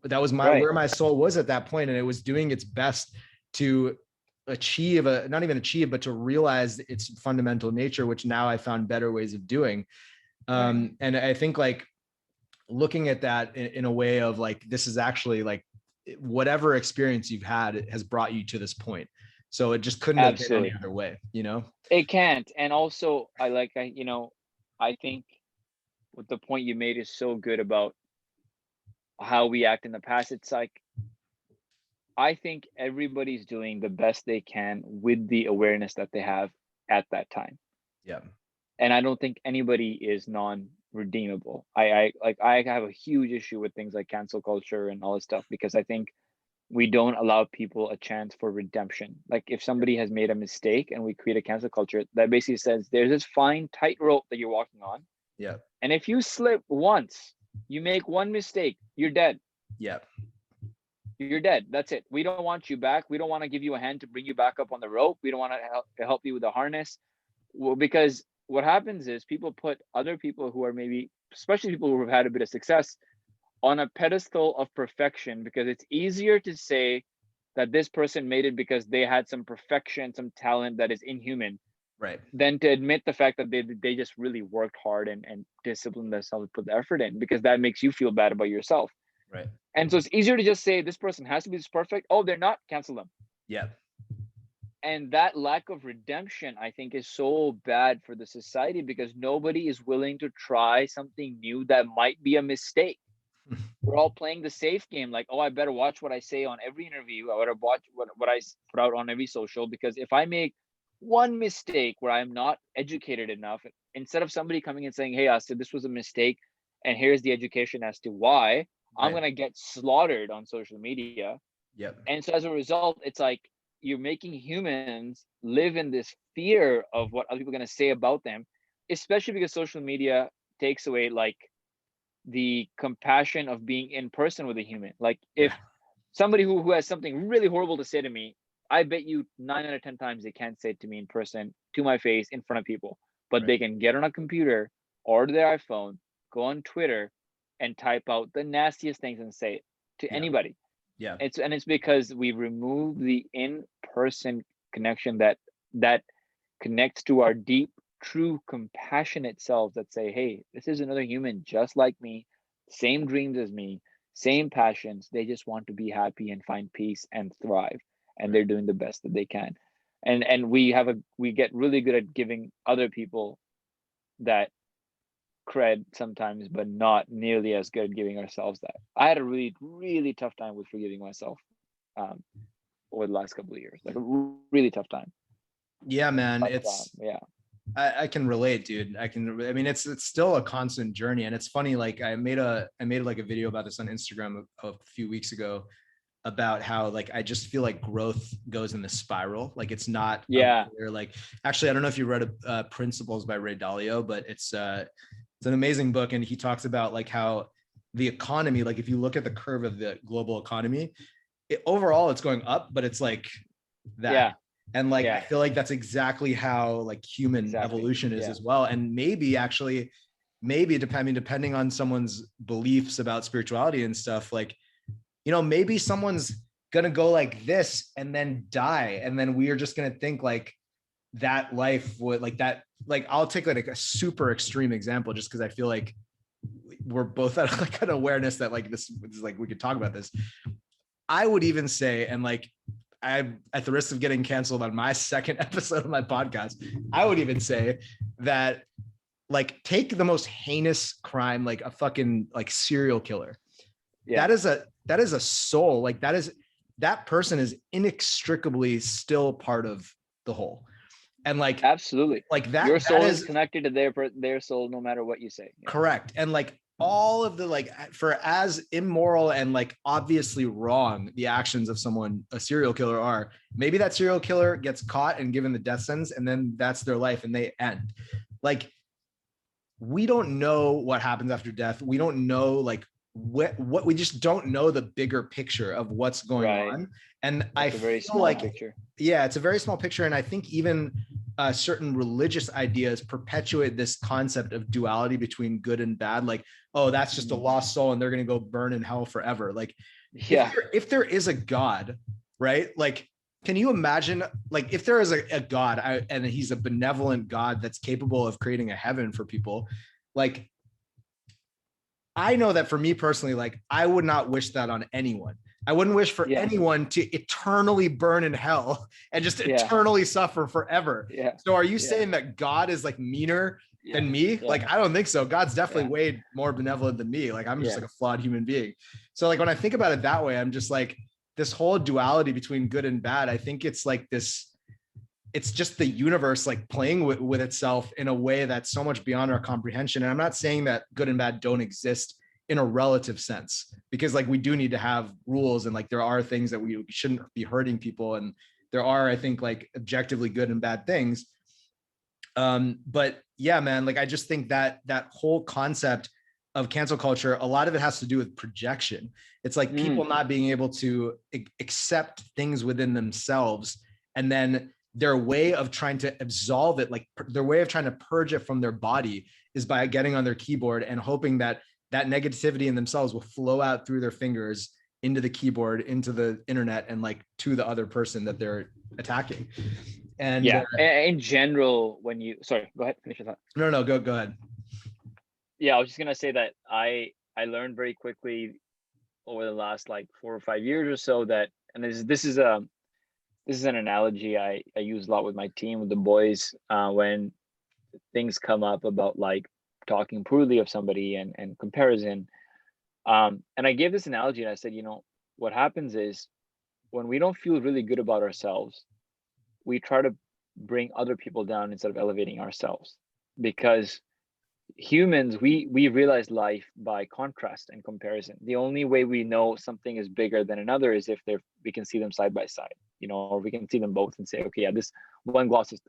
That was where my soul was at that point, and it was doing its best to achieve not even achieve, but to realize its fundamental nature, which now I found better ways of doing. And I think like looking at that in a way of like, this is actually like whatever experience you've had, it has brought you to this point. So it just couldn't have been any other way, you know? It can't. And also I think what the point you made is so good about how we act in the past. It's like, I think everybody's doing the best they can with the awareness that they have at that time. Yeah. And I don't think anybody is non-redeemable. I have a huge issue with things like cancel culture and all this stuff, because I think we don't allow people a chance for redemption. Like if somebody has made a mistake and we create a cancel culture, that basically says there's this fine tightrope that you're walking on. Yeah. And if you slip once, you make one mistake, you're dead. Yeah. You're dead. That's it. We don't want you back. We don't want to give you a hand to bring you back up on the rope. We don't want to help you with the harness. Well, because what happens is people put other people who are maybe, especially people who have had a bit of success, on a pedestal of perfection, because it's easier to say that this person made it because they had some perfection, some talent that is inhuman, right, than to admit the fact that they just really worked hard and disciplined themselves, put the effort in, because that makes you feel bad about yourself. Right. And so it's easier to just say this person has to be this perfect. Oh, they're not, cancel them. Yeah. And that lack of redemption, I think, is so bad for the society, because nobody is willing to try something new that might be a mistake. We're all playing the safe game, like, oh, I better watch what I say on every interview. I better watch what I put out on every social, because if I make one mistake where I'm not educated enough, instead of somebody coming and saying, hey, Asta, this was a mistake, and here's the education as to why, right, I'm going to get slaughtered on social media. Yep. And so as a result, it's like you're making humans live in this fear of what other people are going to say about them, especially because social media takes away like the compassion of being in person with a human. Like if somebody who has something really horrible to say to me, I bet you 9 out of 10 times they can't say it to me in person, to my face, in front of people, but they can get on a computer or their iPhone, go on Twitter and type out the nastiest things and say it to anybody. Yeah. It's because we remove the in-person connection that connects to our deep, true, compassionate selves that say, hey, this is another human just like me, same dreams as me, same passions. They just want to be happy and find peace and thrive, and they're doing the best that they can. And we get really good at giving other people that cred sometimes, but not nearly as good at giving ourselves that. I had a really, really tough time with forgiving myself over the last couple of years, like a really tough time. Yeah, man. But, it's I can relate, dude. I mean, it's still a constant journey. And it's funny, like I made like a video about this on Instagram a few weeks ago about how like I just feel like growth goes in the spiral. Like it's not like, actually, I don't know if you read Principles by Ray Dalio, but it's an amazing book. And he talks about like how the economy, like if you look at the curve of the global economy, overall it's going up, but it's like that. Yeah. And like, I feel like that's exactly how like human evolution is as well. And maybe depending on someone's beliefs about spirituality and stuff, like, you know, maybe someone's going to go like this and then die. And then we are just going to think like that life would like that. Like, I'll take like a super extreme example just because I feel like we're both at like an awareness that like this is like, we could talk about this. I would even say, and like, I'm at the risk of getting canceled on my second episode of my podcast. I would even say that, like, take the most heinous crime, like a fucking like serial killer. Yeah. That is a soul. Like that person is inextricably still part of the whole. And like, Absolutely. like that, Your soul that is connected to their soul, no matter what you say. Yeah. correct. And like all of the, like, for as immoral and like obviously wrong the actions of someone, a serial killer, are, maybe that serial killer gets caught and given the death sentence, and then that's their life and they end. Like, we don't know what happens after death. We don't know like what we just don't know the bigger picture of what's going on. And It's I a very feel small like picture. Yeah, it's a very small picture. And I think even certain religious ideas perpetuate this concept of duality between good and bad. Like, oh, that's just a lost soul and they're going to go burn in hell forever. Like, Yeah. if there is a God, right? Like, can you imagine, like, if there is a God and he's a benevolent God that's capable of creating a heaven for people, like, I know that for me personally, like, I would not wish that on anyone. I wouldn't wish for anyone to eternally burn in hell and just eternally suffer forever. Yeah. So are you saying that God is like meaner than me? Like, I don't think so. God's definitely way more benevolent than me. Like, I'm just like a flawed human being. So like, when I think about it that way, I'm just like, this whole duality between good and bad, I think it's like this, it's just the universe like playing with itself in a way that's so much beyond our comprehension. And I'm not saying that good and bad don't exist in a relative sense, because like we do need to have rules, and like there are things that we shouldn't be hurting people, and there are, I think, like objectively good and bad things. But yeah, man, like I just think that that whole concept of cancel culture, a lot of it has to do with projection. It's like people not being able to accept things within themselves, and then their way of trying to absolve it, like their way of trying to purge it from their body, is by getting on their keyboard and hoping that that negativity in themselves will flow out through their fingers into the keyboard, into the internet, and like to the other person that they're attacking. And in general, when you, sorry, go ahead, finish your thought. No, go ahead. Yeah, I was just gonna say that I learned very quickly over the last like 4 or 5 years or so that, and this is an analogy I use a lot with my team, with the boys, when things come up about like talking poorly of somebody and comparison. And I gave this analogy and I said, what happens is when we don't feel really good about ourselves, we try to bring other people down instead of elevating ourselves, because humans, we realize life by contrast and comparison. The only way we know something is bigger than another is if we can see them side by side, or we can see them both and say, okay, yeah, this one glass is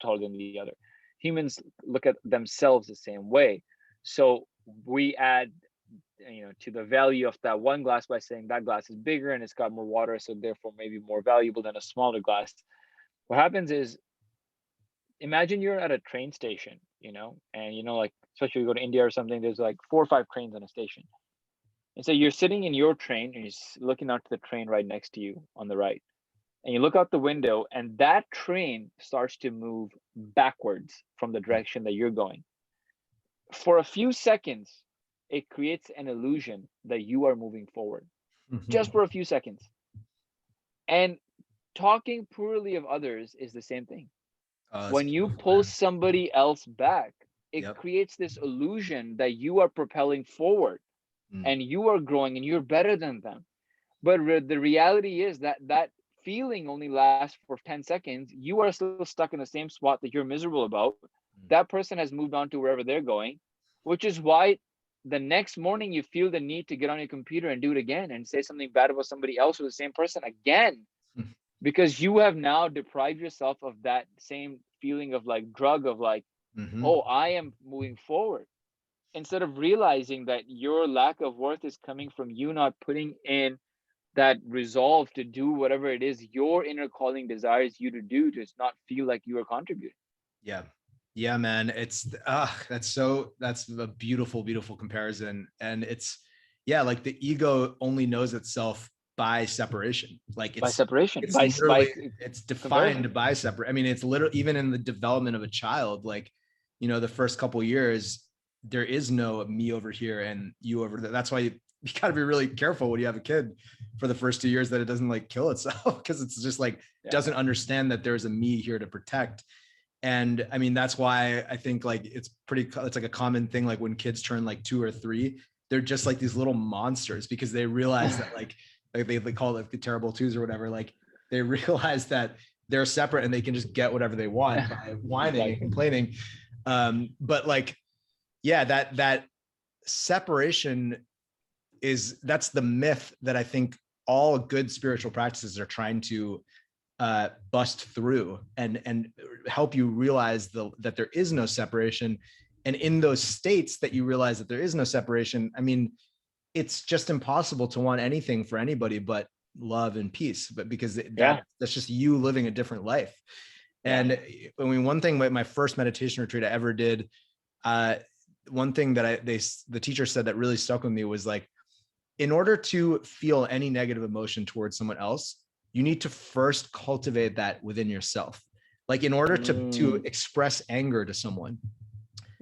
taller than the other. Humans look at themselves the same way. So we add, to the value of that one glass by saying that glass is bigger and it's got more water, so therefore maybe more valuable than a smaller glass. What happens is, imagine you're at a train station, and like, especially you go to India or something, there's like 4 or 5 trains on a station. And so you're sitting in your train and you're looking out to the train right next to you on the right. And you look out the window and that train starts to move backwards from the direction that you're going. For a few seconds, it creates an illusion that you are moving forward, just for a few seconds. And talking poorly of others is the same thing. When you pull somebody else back, it creates this illusion that you are propelling forward and you are growing and you're better than them. But the reality is that that feeling only lasts for 10 seconds. You are still stuck in the same spot that you're miserable about. That person has moved on to wherever they're going, which is why the next morning you feel the need to get on your computer and do it again and say something bad about somebody else or the same person again. Because you have now deprived yourself of that same feeling of like drug of like, oh, I am moving forward, instead of realizing that your lack of worth is coming from you not putting in that resolve to do whatever it is your inner calling desires you to do, to not feel like you are contributing. Yeah, man. It's that's a beautiful comparison. And it's, like the ego only knows itself by separation. Like it's by separation. It's defined by separate. I mean, it's literally, even in the development of a child, like, the first couple of years, there is no me over here and you over there. That's why you got to be really careful when you have a kid for the first 2 years that it doesn't like kill itself, because it's just like doesn't understand that there's a me here to protect. And I mean, that's why I think like it's like a common thing. Like when kids turn like 2 or 3, they're just like these little monsters, because they realize that like they call it like the terrible twos or whatever. Like they realize that they're separate and they can just get whatever they want by whining and complaining. But like, yeah, that separation that's the myth that I think all good spiritual practices are trying to bust through and help you realize that there is no separation. And in those states that you realize that there is no separation, I mean, it's just impossible to want anything for anybody but love and peace, but because that's just you living a different life. And I mean, one thing, my first meditation retreat I ever did, one thing that the teacher said that really stuck with me was like, in order to feel any negative emotion towards someone else, you need to first cultivate that within yourself. Like in order to express anger to someone,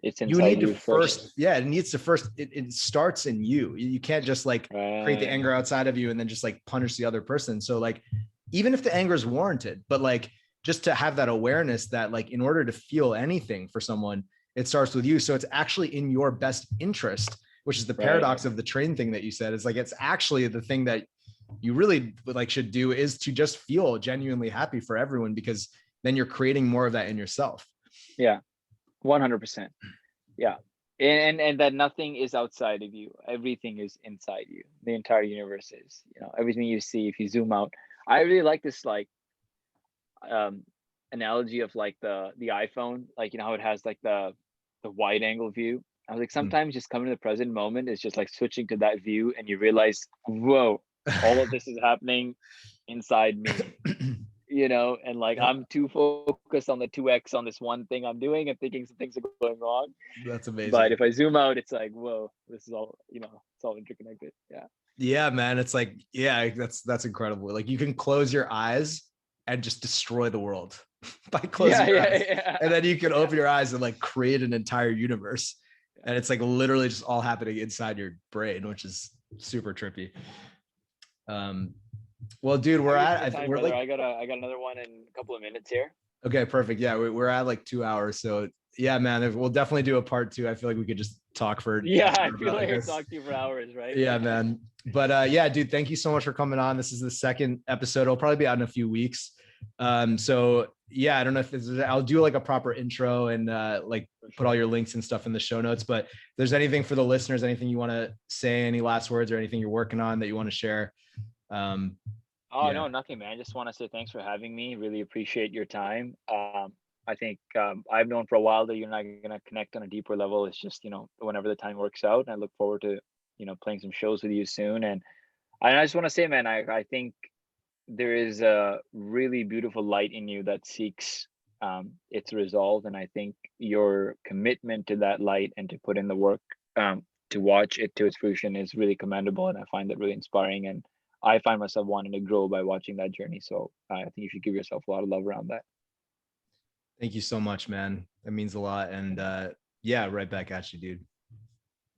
you need to first, it needs to first, it starts in you. You can't just like create the anger outside of you and then just like punish the other person. So like, even if the anger is warranted, but like, just to have that awareness that like, in order to feel anything for someone, it starts with you. So it's actually in your best interest, which is the paradox of the train thing that you said. Is like, it's actually the thing that you really like should do, is to just feel genuinely happy for everyone, because then you're creating more of that in yourself. Yeah, 100%. Yeah. And that nothing is outside of you. Everything is inside you. The entire universe is, everything you see, if you zoom out. I really like this like analogy of like the iPhone, like, how it has like the wide angle view. I was like, sometimes just coming to the present moment is just like switching to that view, and you realize, whoa, all of this is happening inside me. And like, I'm too focused on the 2x on this one thing I'm doing and thinking some things are going wrong. That's amazing. But if I zoom out, it's like, whoa, this is all, it's all interconnected. Yeah, man. It's like, that's incredible. Like you can close your eyes and just destroy the world by closing your eyes. And then you can open your eyes and like create an entire universe. And it's like literally just all happening inside your brain, which is super trippy. Well, dude, I got another one in a couple of minutes here. Okay, perfect. Yeah, we're at like 2 hours. So yeah, man, we'll definitely do a part 2. I feel like we could just talk for I feel like I could talk to you for hours, right? Yeah, man. But yeah, dude, thank you so much for coming on. This is the second episode. It'll probably be out in a few weeks. So yeah, I don't know if I'll do like a proper intro and like put all your links and stuff in the show notes. But if there's anything for the listeners, anything you want to say, any last words or anything you're working on that you want to share? No, nothing, man. I just want to say thanks for having me. Really appreciate your time. I think I've known for a while that you're not going to connect on a deeper level. It's just, whenever the time works out. And I look forward to, playing some shows with you soon. And I just want to say, man, I think there is a really beautiful light in you that seeks its resolve. And I think your commitment to that light and to put in the work to watch it to its fruition is really commendable. And I find that really inspiring. And I find myself wanting to grow by watching that journey. So I think you should give yourself a lot of love around that. Thank you so much, man. That means a lot. And yeah, right back at you, dude.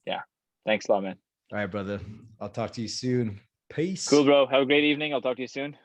Yeah. Thanks a lot, man. All right, brother. I'll talk to you soon. Peace. Cool, bro. Have a great evening. I'll talk to you soon.